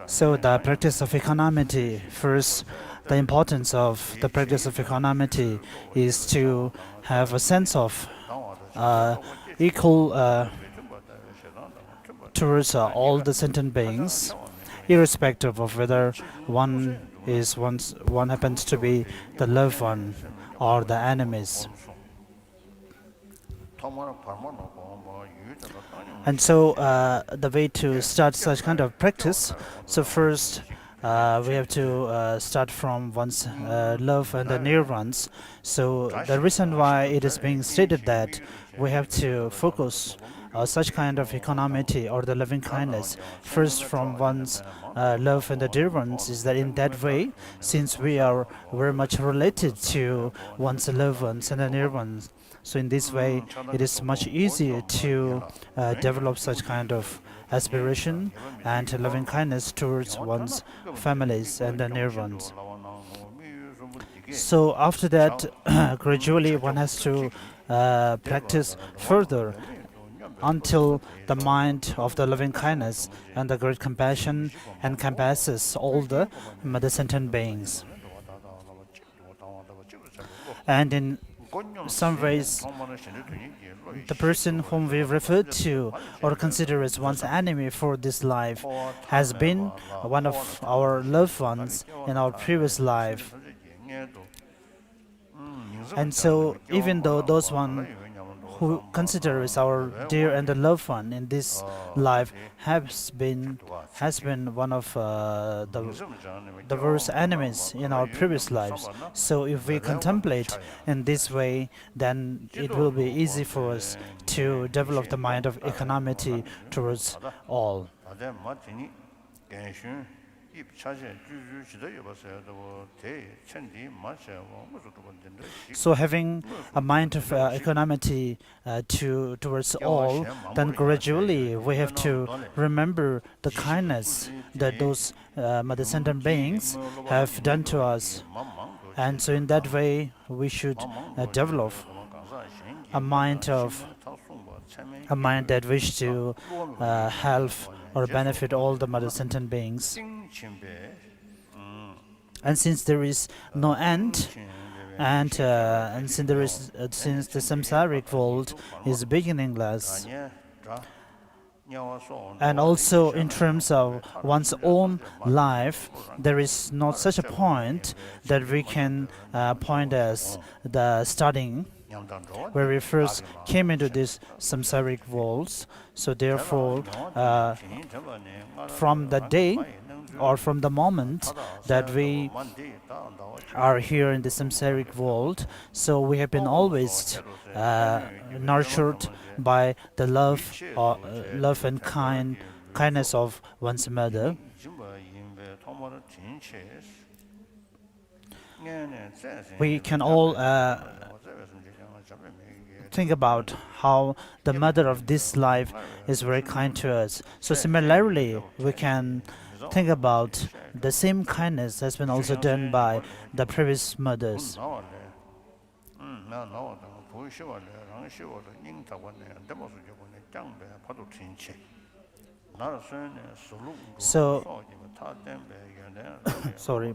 Speaker 3: So the practice of equanimity, first, the importance of the practice of equanimity is to have a sense of equal towards all the sentient beings, irrespective of whether one happens to be the loved one or the enemies. And so the way to start such kind of practice, so first we have to start from one's love and the near ones. So the reason why it is being stated that we have to focus such kind of equanimity or the loving kindness first from one's love and the dear ones is that in that way, since we are very much related to one's loved ones and the near ones, so in this way it is much easier to develop such kind of aspiration and loving kindness towards one's families and the near ones. So after that, gradually one has to practice further until the mind of the loving kindness and the great compassion encompasses all the mother sentient beings. And in some ways, the person whom we refer to or consider as one's enemy for this life has been one of our loved ones in our previous life. And so even though those one who consider as our dear and the loved one in this life has been one of the worst enemies in our previous lives. So if we contemplate in this way, then it will be easy for us to develop the mind of equanimity towards all. So having a mind of equanimity towards all, then gradually we have to remember the kindness that those mother sentient beings have done to us. And so in that way we should develop a mind that wishes to help or benefit all the mother sentient beings. And since there is no end, and since the samsaric world is beginningless, and also in terms of one's own life, there is not such a point that we can point as the starting where we first came into this samsaric worlds. So therefore, from the day or from the moment that we are here in the samsaric world, so we have been always nurtured by the love and kindness of one's mother. We can all think about how the mother of this life is very kind to us. So similarly, we can think about the same kindness has been also done by the previous mothers. So, sorry.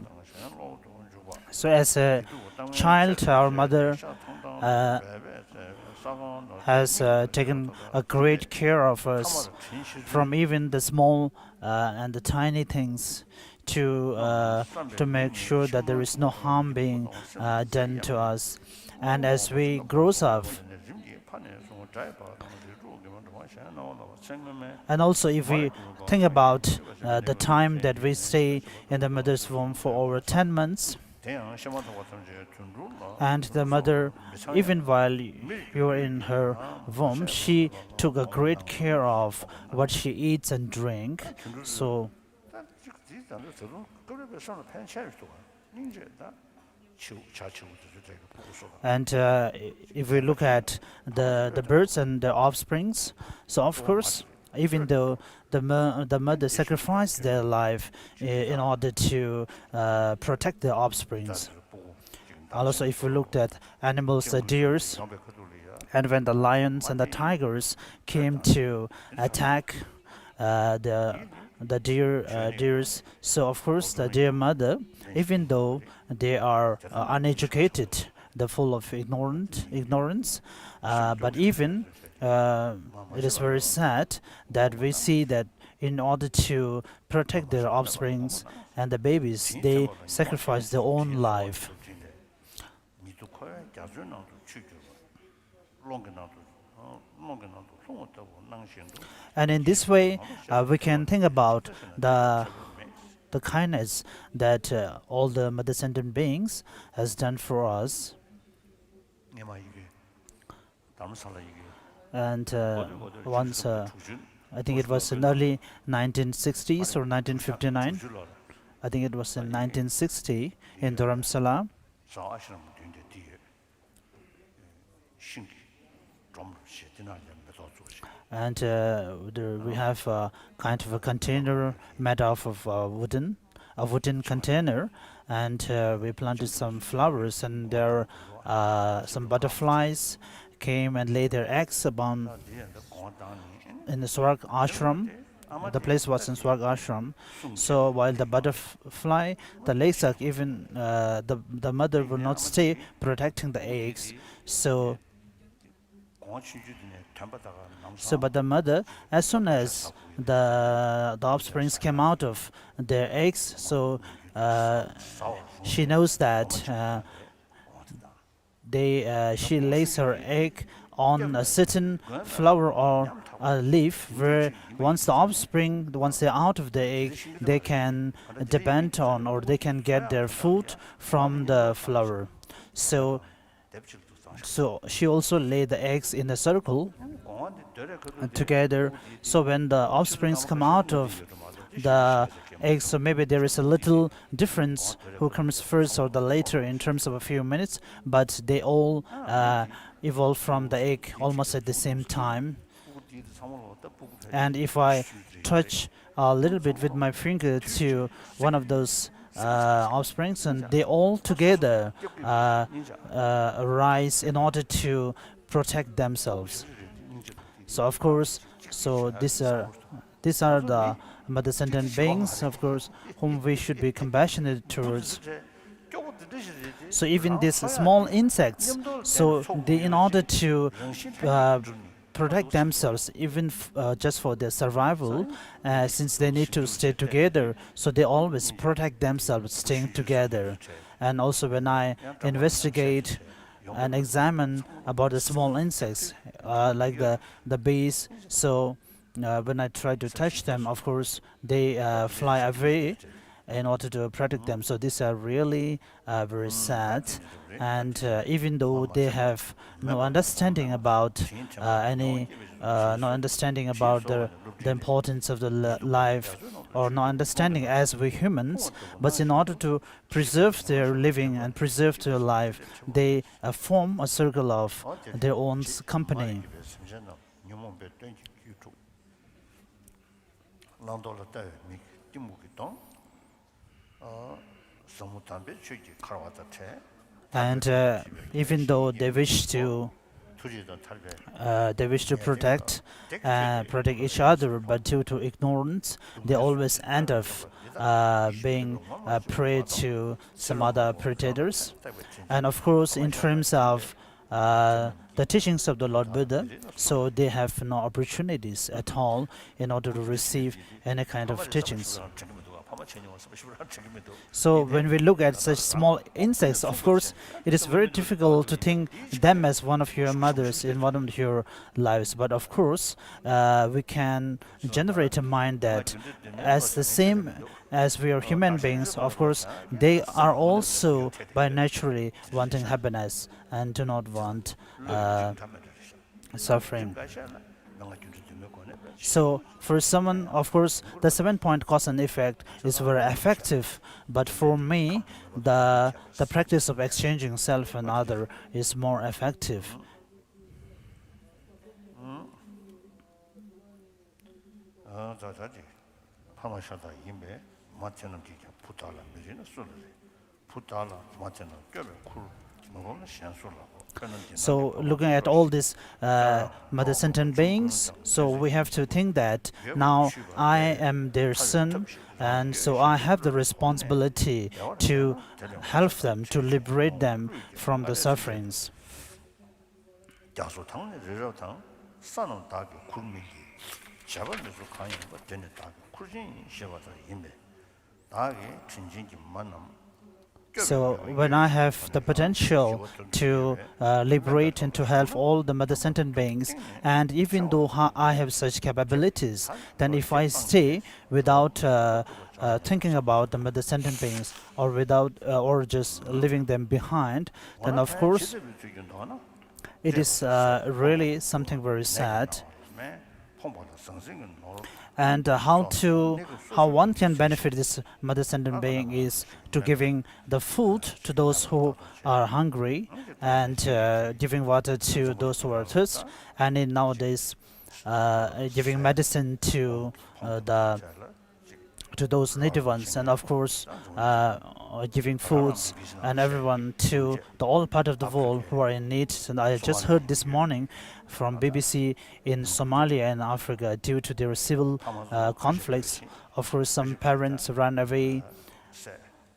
Speaker 3: So as a child, our mother has taken a great care of us, from even the small and the tiny things to make sure that there is no harm being done to us. And as we grow up, and also if we think about the time that we stay in the mother's womb for over 10 months, and the mother, even while you are in her womb, she took a great care of what she eats and drink. So and if we look at the birds and the offsprings, so of course, even though the mother sacrificed their life in order to protect their offsprings. Also, if we looked at animals, the deers, and when the lions and the tigers came to attack the deers, so of course the deer mother, even though they are uneducated, they're full of ignorance, but even it is very sad that we see that in order to protect their offsprings and the babies, they sacrifice their own life. And in this way, we can think about the kindness that all the mother sentient beings has done for us. And once, I think it was in early 1960s or 1959. I think it was in 1960 in Dharamsala. And we have kind of a container made out of a wooden container, and we planted some flowers, and there some butterflies came and laid their eggs upon in the Swarg ashram. The place was in Swarg ashram. So while the butterfly, the laysak, even the mother will not stay protecting the eggs. So but the mother, as soon as the offsprings came out of their eggs, so she knows that she lays her egg on a certain flower or a leaf, where once they're out of the egg, they can depend on, or they can get their food from the flower. So she also laid the eggs in a circle together. So when the offsprings come out of the eggs, so maybe there is a little difference who comes first or the later in terms of a few minutes, but they all evolve from the egg almost at the same time. And if I touch a little bit with my finger to one of those offsprings, and they all together rise in order to protect themselves. So of course, so these are the mother sentient beings, of course, whom we should be compassionate towards. So even these small insects, so they, in order to protect themselves, even just for their survival, since they need to stay together, so they always protect themselves staying together. And also when I investigate and examine about the small insects, like the bees, so when I try to touch them, of course they fly away, in order to protect them. So these are really very sad, and even though they have no understanding about no understanding about the importance of the life, or no understanding as we humans, but in order to preserve their living and preserve their life, they form a circle of their own company. And even though they wish to protect each other, but due to ignorance, they always end up being prey to some other predators. And of course, in terms of the teachings of the Lord Buddha, so they have no opportunities at all in order to receive any kind of teachings. So when we look at such small insects, of course, it is very difficult to think them as one of your mothers in one of your lives. But of course, we can generate a mind that as the same as we are human beings, of course, they are also by naturally wanting happiness and do not want suffering. So for someone, of course, the 7-point cause and effect is very effective. But for me, the practice of exchanging self and other is more effective. So looking at all these mother sentient beings, so we have to think that now I am their son, and so I have the responsibility to help them, to liberate them from the sufferings. So when I have the potential to liberate and to help all the mother sentient beings, and even though I have such capabilities, then if I stay without thinking about the mother sentient beings, or without or just leaving them behind, then of course it is really something very sad. And how one can benefit this mother sentient being is to giving the food to those who are hungry, and giving water to those who are thirsty, and in nowadays giving medicine to those native ones, and of course giving foods and everyone to the all part of the world who are in need. And I just heard this morning from BBC in Somalia and Africa, due to their civil conflicts, of course some parents ran away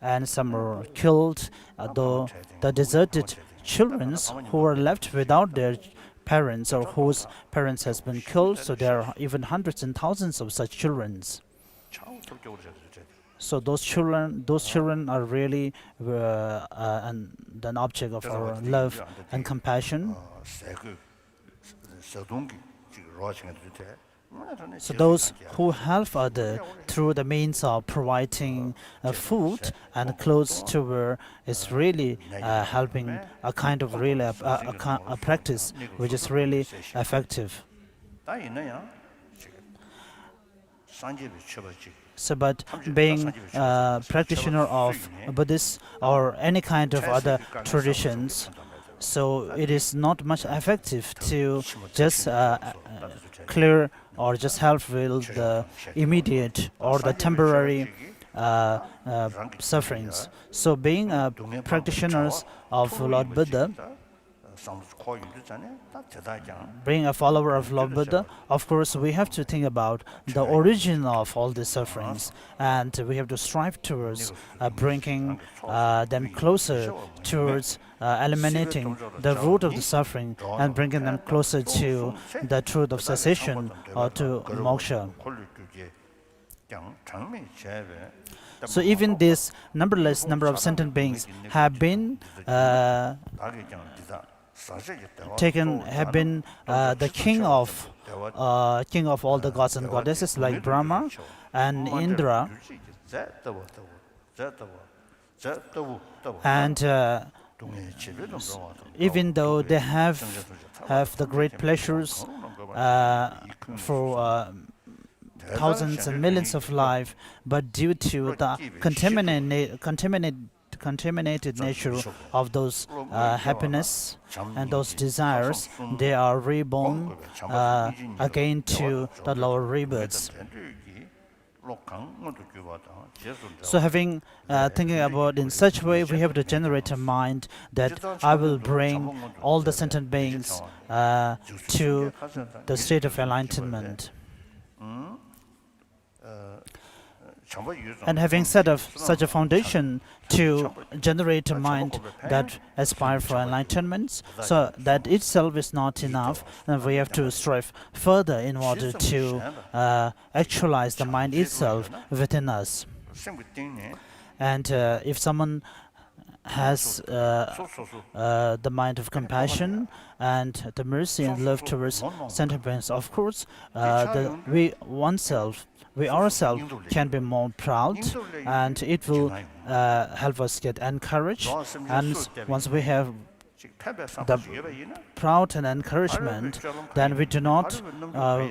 Speaker 3: and some were killed. Though the deserted children who were left without their parents, or whose parents has been killed, so there are even hundreds and thousands of such children. So those children are really an object of our love and compassion. So those who help others through the means of providing food and clothes to wear is really helping a kind of really a practice which is really effective. So, but being a practitioner of Buddhist or any kind of other traditions, so it is not much effective to just clear or just help with the immediate or the temporary sufferings. So being a practitioners of Lord Buddha, being a follower of Lord Buddha, of course we have to think about the origin of all these sufferings, and we have to strive towards bringing them closer towards eliminating the root of the suffering and bringing them closer to the truth of cessation or to moksha. So even this numberless number of sentient beings have been the king of all the gods and goddesses like Brahma and Indra. And even though they have the great pleasures for thousands and millions of life, but due to the contaminated nature of those happiness and those desires, they are reborn again to the lower rebirths. So having thinking about in such way, we have to generate a mind that I will bring all the sentient beings to the state of enlightenment. And having set up such a foundation to generate a mind that aspires for enlightenment, so that itself is not enough, and we have to strive further in order to actualize the mind itself within us. And if someone has the mind of compassion and the mercy and love towards sentient beings, of course, we ourselves can be more proud, and it will help us get encouraged. And once we have the proud and encouragement, then we do not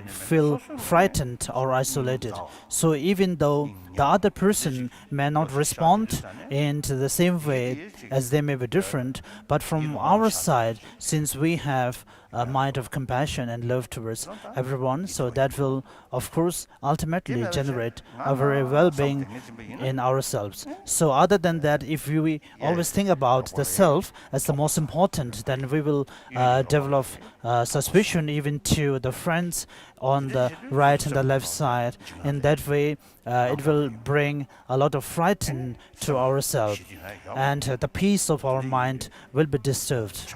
Speaker 3: feel frightened or isolated. So even though the other person may not respond in the same way, as they may be different, but from our side, since we have a mind of compassion and love towards everyone, so that will of course ultimately generate a very well-being in ourselves. So other than that, if we always think about the self as the most important, then we will develop suspicion even to the friends on the right and the left side. In that way, it will bring a lot of frighten to ourselves, and the peace of our mind will be disturbed.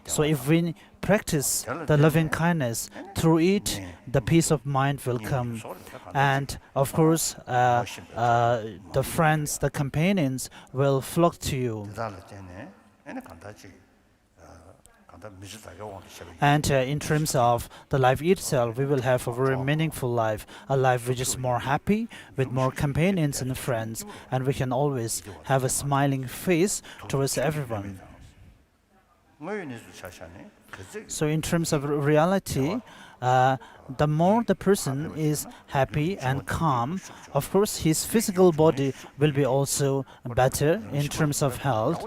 Speaker 3: So if we practice the loving kindness, through it the peace of mind will come. And of course the friends, the companions will flock to you. And in terms of the life itself, we will have a very meaningful life, a life which is more happy, with more companions and friends, and we can always have a smiling face towards everyone. So in terms of reality, the more the person is happy and calm, of course his physical body will be also better in terms of health.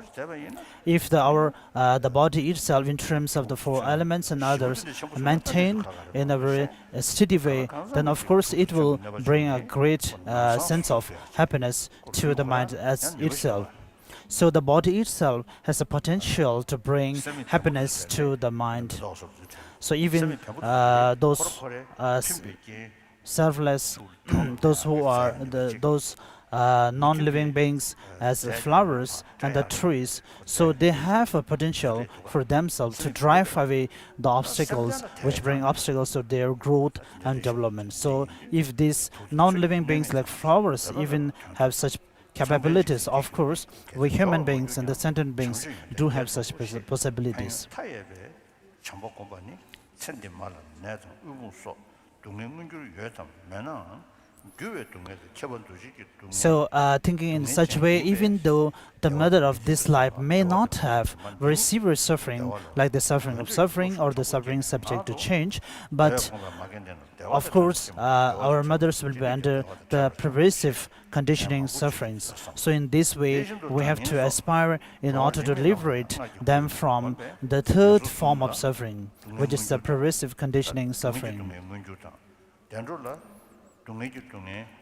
Speaker 3: If the body itself, in terms of the four elements and others, maintained in a very steady way, then of course it will bring a great sense of happiness to the mind as itself. So the body itself has the potential to bring happiness to the mind. So even those selfless, those who are those non-living beings as the flowers and the trees, so they have a potential for themselves to drive away the obstacles which bring obstacles to their growth and development. So if these non-living beings like flowers even have such capabilities, of course we human beings and the sentient beings do have such possibilities. So thinking in such way, even though the mother of this life may not have very severe suffering, like the suffering of suffering or the suffering subject to change, but of course our mothers will be under the pervasive conditioning sufferings. So in this way we have to aspire in order to liberate them from the third form of suffering, which is the pervasive conditioning suffering.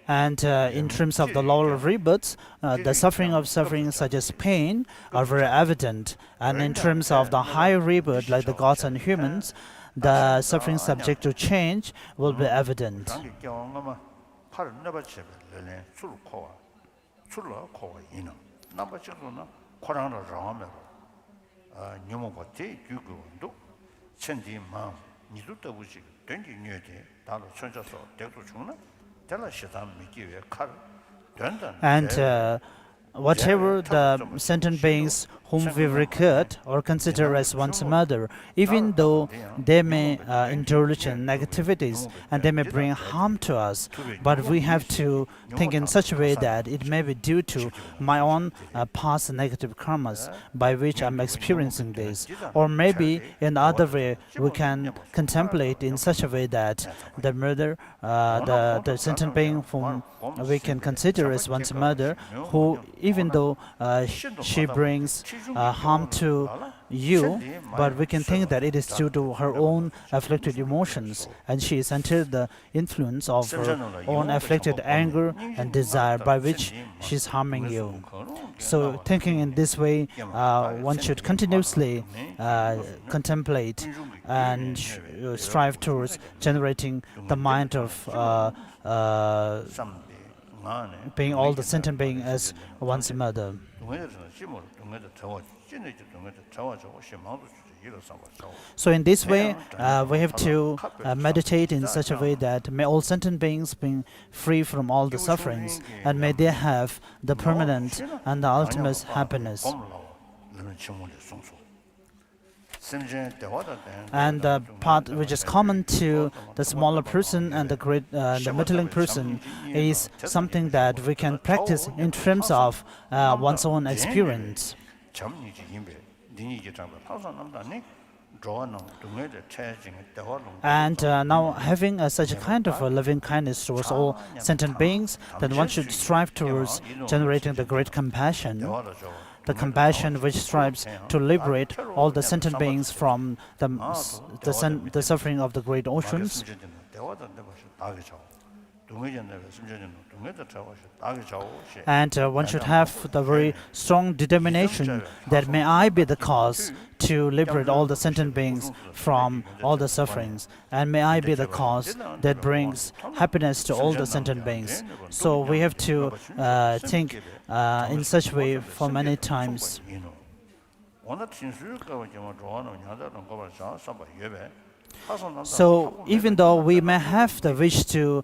Speaker 3: And in terms of the lower rebirths, the suffering such as pain are very evident. And in terms of the higher rebirth, like the gods and humans, the suffering subject to change will be evident. And whatever the sentient beings whom we regard or consider as one's mother, even though they may indulge in negativities and they may bring harm to us. But we have to think in such a way that it may be due to my own past negative karmas by which I'm experiencing this. Or maybe in other way we can contemplate in such a way that the mother, the sentient being whom we can consider as one's mother, who even though she brings harm to you, but we can think that it is due to her own afflicted emotions, and she is under the influence of her own afflicted anger and desire by which she is harming you. So thinking in this way, one should continuously contemplate and strive towards generating the mind of being all the sentient being as one's mother. So in this way, we have to meditate in such a way that may all sentient beings be free from all the sufferings, and may they have the permanent and the ultimate happiness. And the part which is common to the smaller person and the great, the middling person is something that we can practice in terms of one's own experience. And now having such a kind of a loving kindness towards all sentient beings, then one should strive towards generating the great compassion. The compassion which strives to liberate all the sentient beings from the suffering of the great oceans. And one should have the very strong determination that may I be the cause to liberate all the sentient beings from all the sufferings, and may I be the cause that brings happiness to all the sentient beings. So we have to think in such way for many times. So even though we may have the wish to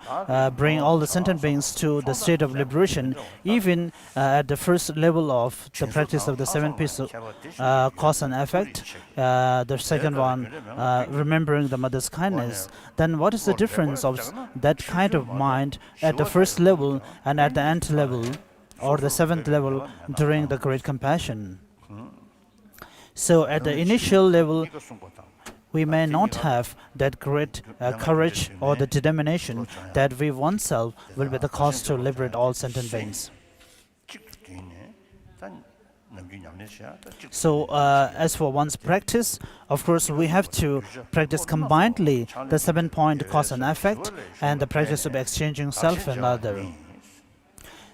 Speaker 3: bring all the sentient beings to the state of liberation, even at the first level of the practice of the 7 pieces cause and effect, the second one, remembering the mother's kindness, then what is the difference of that kind of mind at the first level and at the end level, or the 7th level during the great compassion? So at the initial level, we may not have that great courage or the determination that we oneself will be the cause to liberate all sentient beings. So as for one's practice, of course we have to practice combinedly the 7-point cause and effect and the practice of exchanging self and other.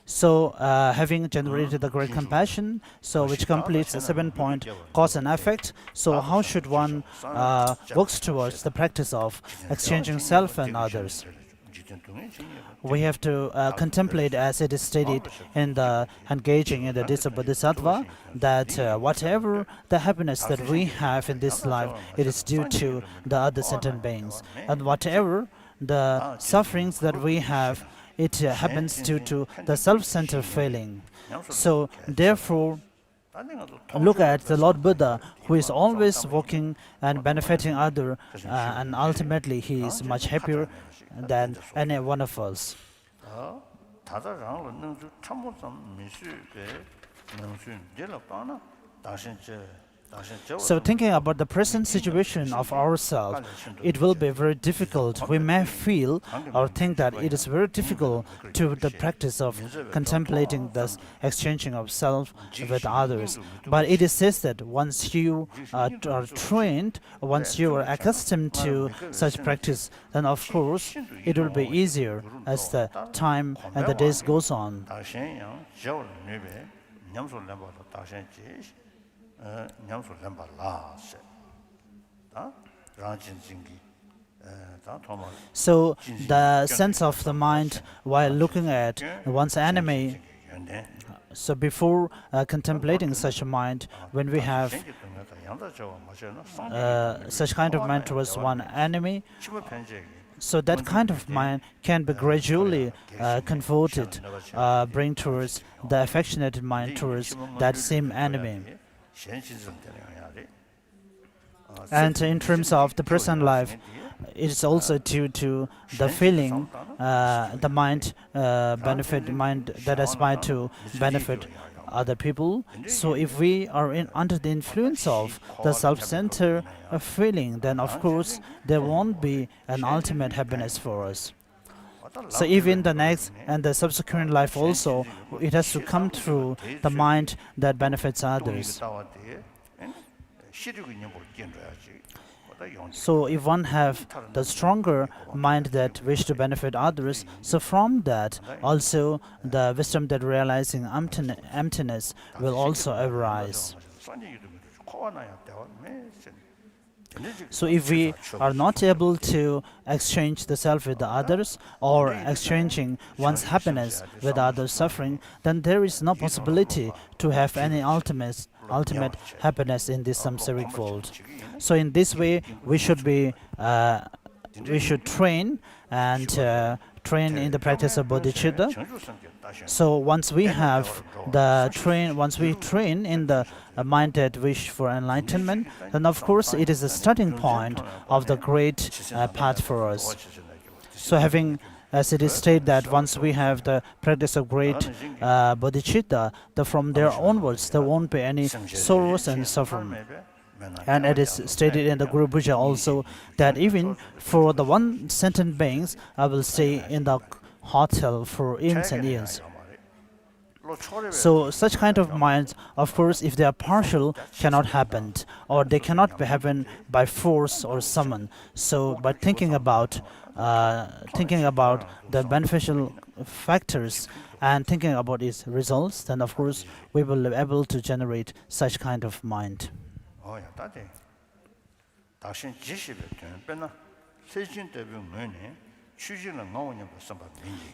Speaker 3: So having generated the great compassion, so which completes the 7-point cause and effect, so how should one work towards the practice of exchanging self and others? We have to contemplate, as it is stated in the engaging in the deeds of Bodhisattva, that whatever the happiness that we have in this life, it is due to the other sentient beings, and whatever the sufferings that we have, it happens due to the self-centered feeling. So therefore, look at the Lord Buddha, who is always working and benefiting others, and ultimately he is much happier than any one of us. So thinking about the present situation of ourselves, it will be very difficult. We may feel or think that it is very difficult to the practice of contemplating the exchanging of self with others. But it is said that once you are trained, once you are accustomed to such practice, then of course it will be easier as the time and the days goes on. So the sense of the mind while looking at one's enemy, so before contemplating such a mind, when we have such kind of mind towards one enemy, so that kind of mind can be gradually converted, bring towards the affectionate mind towards that same enemy. And in terms of the personal life, it is also due to the feeling, the mind mind that aspire to benefit other people. So if we are under the influence of the self-centered feeling, then of course there won't be an ultimate happiness for us. So even the next and the subsequent life also, it has to come through the mind that benefits others. So if one have the stronger mind that wish to benefit others, so from that also the wisdom that realizing emptiness will also arise. So if we are not able to exchange the self with the others, or exchanging one's happiness with others' suffering, then there is no possibility to have any ultimate happiness in this samsaric world. So in this way, we should train and train in the practice of bodhicitta. So once we train in the mind that wish for enlightenment, then of course it is a starting point of the great path for us. So having, as it is stated, that once we have the practice of great bodhicitta, from there onwards there won't be any sorrows and suffering. And it is stated in the Guru Puja also that even for the one sentient beings, I will stay in the hotel for eons and eons. So such kind of minds, of course, if they are partial, cannot happen, or they cannot be happen by force or summon. So by thinking about the beneficial factors and thinking about its results, then of course we will be able to generate such kind of mind.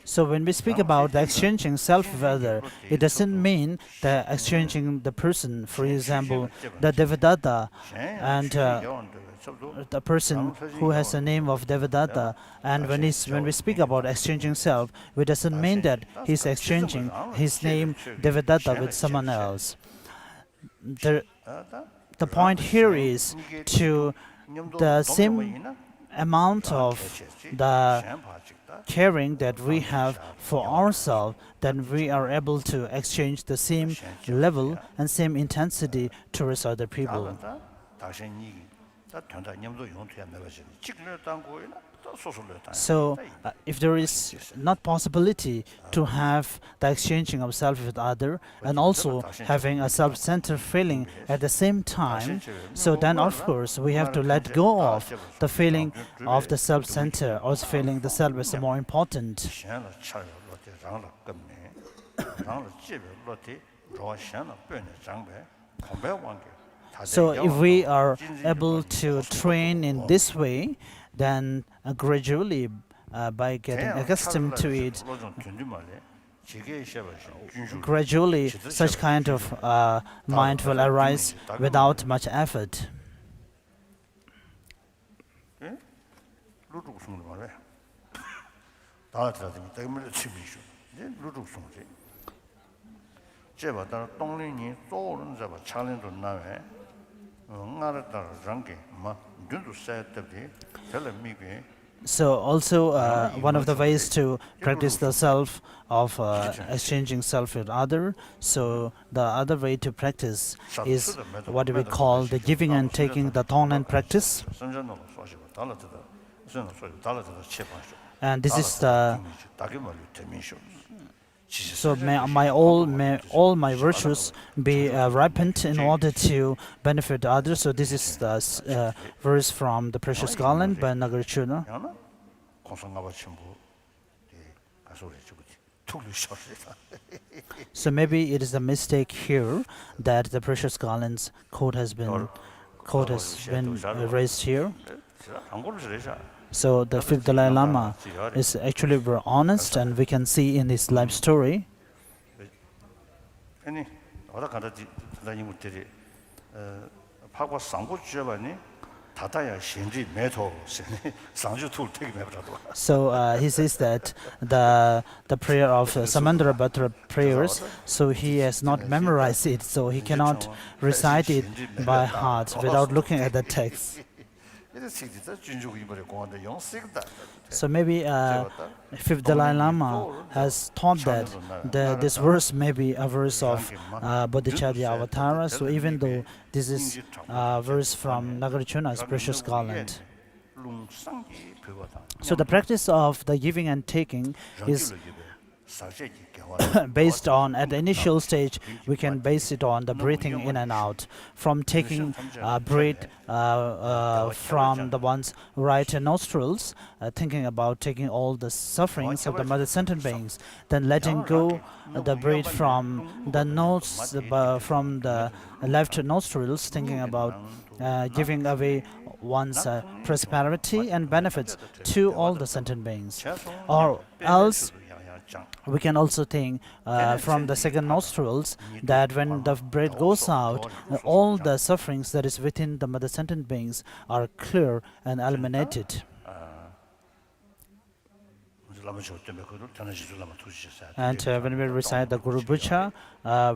Speaker 3: So when we speak about the exchanging self-weather, it doesn't mean the exchanging the person. For example, the Devadatta and the person who has the name of Devadatta, and when we speak about exchanging self, it doesn't mean that he's exchanging his name Devadatta with someone else. The point here is to the same amount of the caring that we have for ourselves, then we are able to exchange the same level and same intensity towards other people. So if there is not possibility to have the exchanging of self with other and also having a self-centered feeling at the same time, so then of course we have to let go of the feeling of the self-centered, or feeling the self is more important. So if we are able to train in this way, then gradually, by getting accustomed to it, gradually such kind of mind will arise without much effort. So also one of the ways to practice the self of exchanging self with other, so the other way to practice is what we call the giving and taking, the Tonglen practice. And this is the so may all my virtues be ripened in order to benefit others. So this is the verse from the Precious Garland by Nagarjuna. So maybe it is a mistake here that the Precious Garland's quote has been raised here. So the fifth Dalai Lama is actually very honest, and we can see in his life story. So he says that the prayer of Samandra Bhadra prayers, so he has not memorized it, so he cannot recite it by heart without looking at the text. So maybe if Dalai Lama has thought that this verse may be a verse of Bodhicharya Avatara, so even though this is a verse from Nagarjuna's precious garland. So the practice of the giving and taking is based on, at the initial stage, we can base it on the breathing in and out. From taking breath from the one's right nostrils, thinking about taking all the sufferings of the mother sentient beings, then letting go the breath from the nose, from the left nostrils, thinking about giving away one's prosperity and benefits to all the sentient beings. Or else, we can also think from the second nostrils that when the breath goes out, all the sufferings that is within the mother sentient beings are clear and eliminated. And when we recite the Guru Bhuja,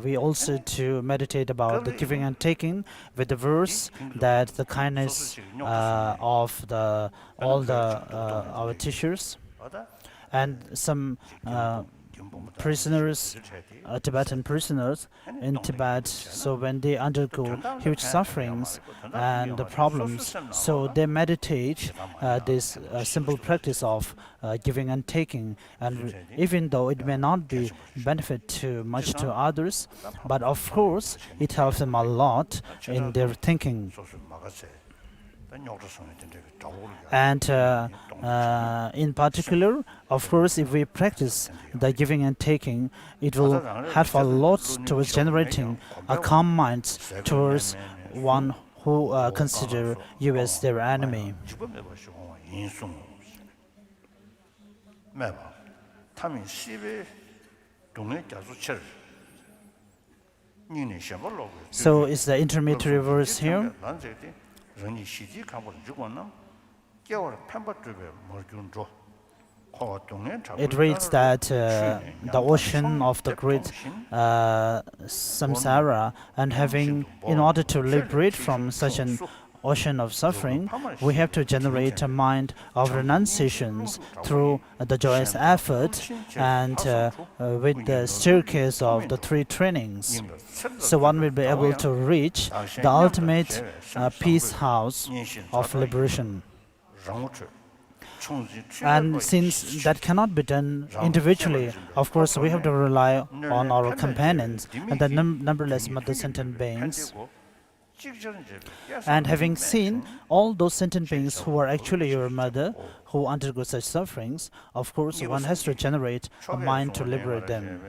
Speaker 3: we also to meditate about the giving and taking with the verse that the kindness of all our teachers. And some prisoners, Tibetan prisoners in Tibet, so when they undergo huge sufferings and the problems, so they meditate this simple practice of giving and taking. And even though it may not be benefit too much to others, but of course it helps them a lot in their thinking. And in particular, of course, if we practice the giving and taking, it will help a lot towards generating a calm mind towards one who consider you as their enemy. So it's the intermediary verse here. It reads that the ocean of the great samsara, and in order to liberate from such an ocean of suffering, we have to generate a mind of renunciations through the joyous effort and with the staircase of the three trainings. So one will be able to reach the ultimate peace house of liberation. And since that cannot be done individually, of course, we have to rely on our companions and the numberless mother sentient beings. And having seen all those sentient beings who are actually your mother, who undergo such sufferings, of course, one has to generate a mind to liberate them.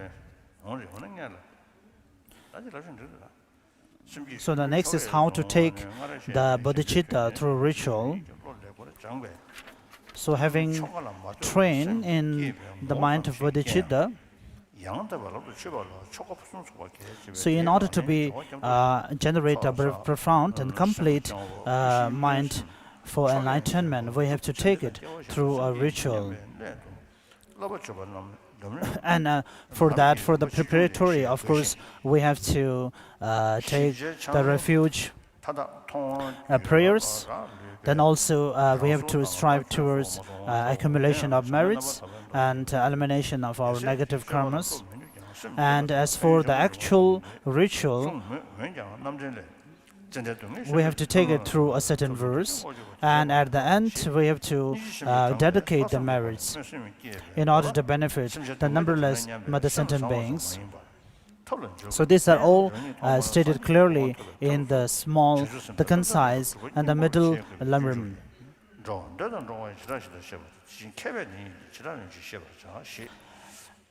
Speaker 3: So the next is how to take the bodhicitta through ritual. So having trained in the mind of bodhicitta, so in order to generate a very profound and complete mind for enlightenment, we have to take it through a ritual. And for the preparatory, of course, we have to take the refuge prayers. Then also we have to strive towards accumulation of merits and elimination of our negative karmas. And as for the actual ritual, we have to take it through a certain verse, and at the end we have to dedicate the merits in order to benefit the numberless mother sentient beings. So these are all stated clearly in the small, the concise, and the middle Lam Rim.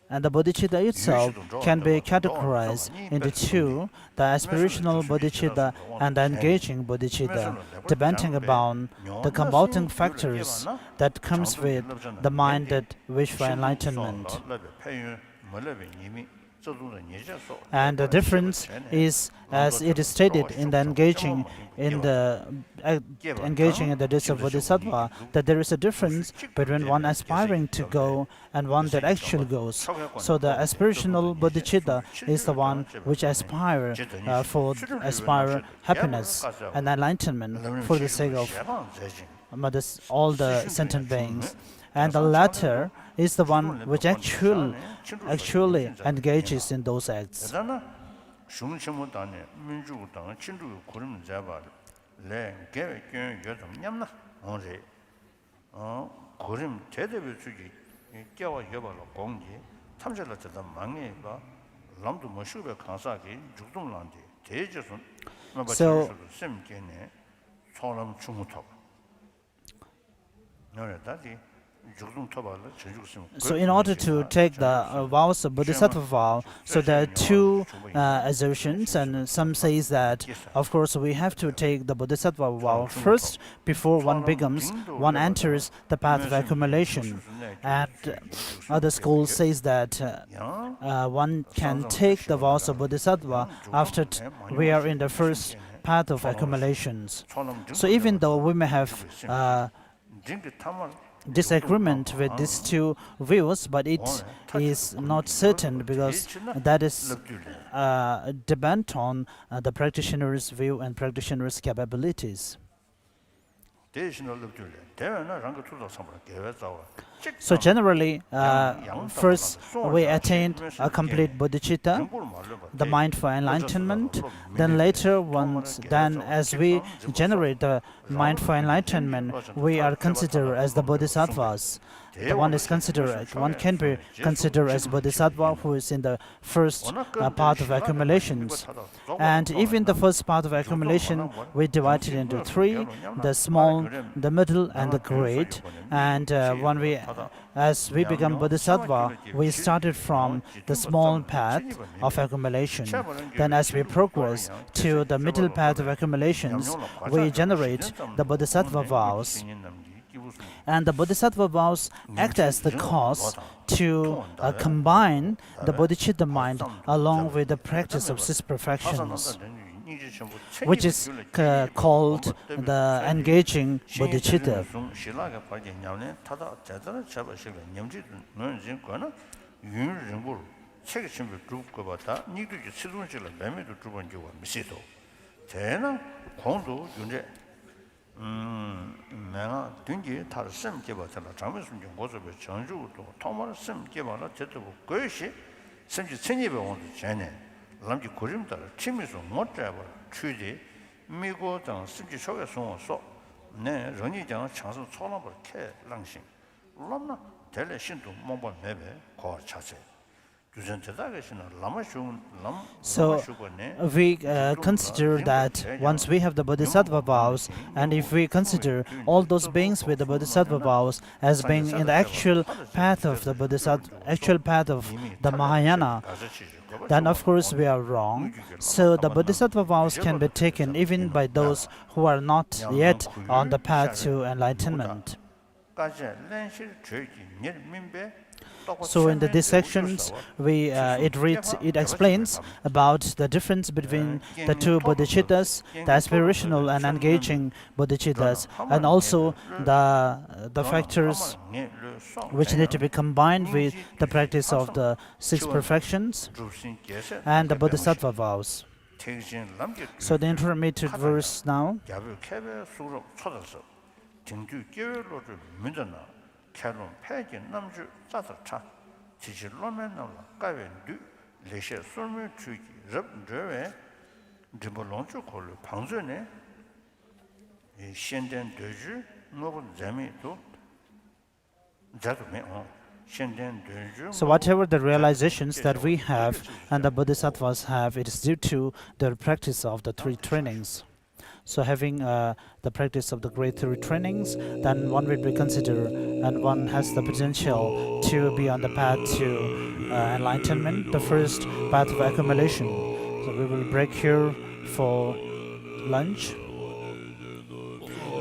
Speaker 3: And the bodhicitta itself can be categorized into two, the aspirational bodhicitta and the engaging bodhicitta, depending upon the compounding factors that comes with the mind that wish for enlightenment. And the difference is as it is stated in the engaging in the days of Bodhisattva, that there is a difference between one aspiring to go and one that actually goes. So the aspirational bodhicitta is the one which aspire happiness and enlightenment for the sake of all the sentient beings. And the latter is the one which actually engages in those acts. So So in order to take the vows of Bodhisattva vow, so there are two assertions, and some says that, of course, we have to take the Bodhisattva vow first before one enters the path of accumulation. And other schools says that one can take the vows of Bodhisattva after we are in the first path of accumulations. So even though we may have disagreement with these two views, but it is not certain, because that is depend on the practitioner's view and practitioner's capabilities. So generally, first we attained a complete bodhicitta, the mind for enlightenment. Then later, as we generate the mind for enlightenment, we are considered as the bodhisattvas. One can be considered as bodhisattva who is in the first part of accumulations. And even the first part of accumulation, we divide it into three: the small, the middle, and the great. And as we become bodhisattva, we started from the small path of accumulation. Then as we progress to the middle path of accumulations, we generate the bodhisattva vows. And the bodhisattva vows act as the cause to combine the bodhicitta mind along with the practice of six perfections, which is called the engaging bodhicitta. So we consider that once we have the bodhisattva vows, and if we consider all those beings with the bodhisattva vows as being in the actual path of the the Mahayana, then of course we are wrong. So the bodhisattva vows can be taken even by those who are not yet on the path to enlightenment. So in these sections, it explains about the difference between the two bodhicittas, the aspirational and engaging bodhicittas, and also the factors which need to be combined with the practice of the six perfections and the bodhisattva vows. So the intermediate verse now. So whatever the realizations that we have and the bodhisattvas have, it is due to the practice of the three trainings. So having the practice of the great three trainings, then one will be considered and one has the potential to be on the path to enlightenment, the first path of accumulation. So we will break here for lunch.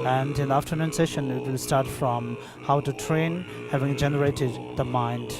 Speaker 3: And in the afternoon session, we will start from how to train, having generated the mind.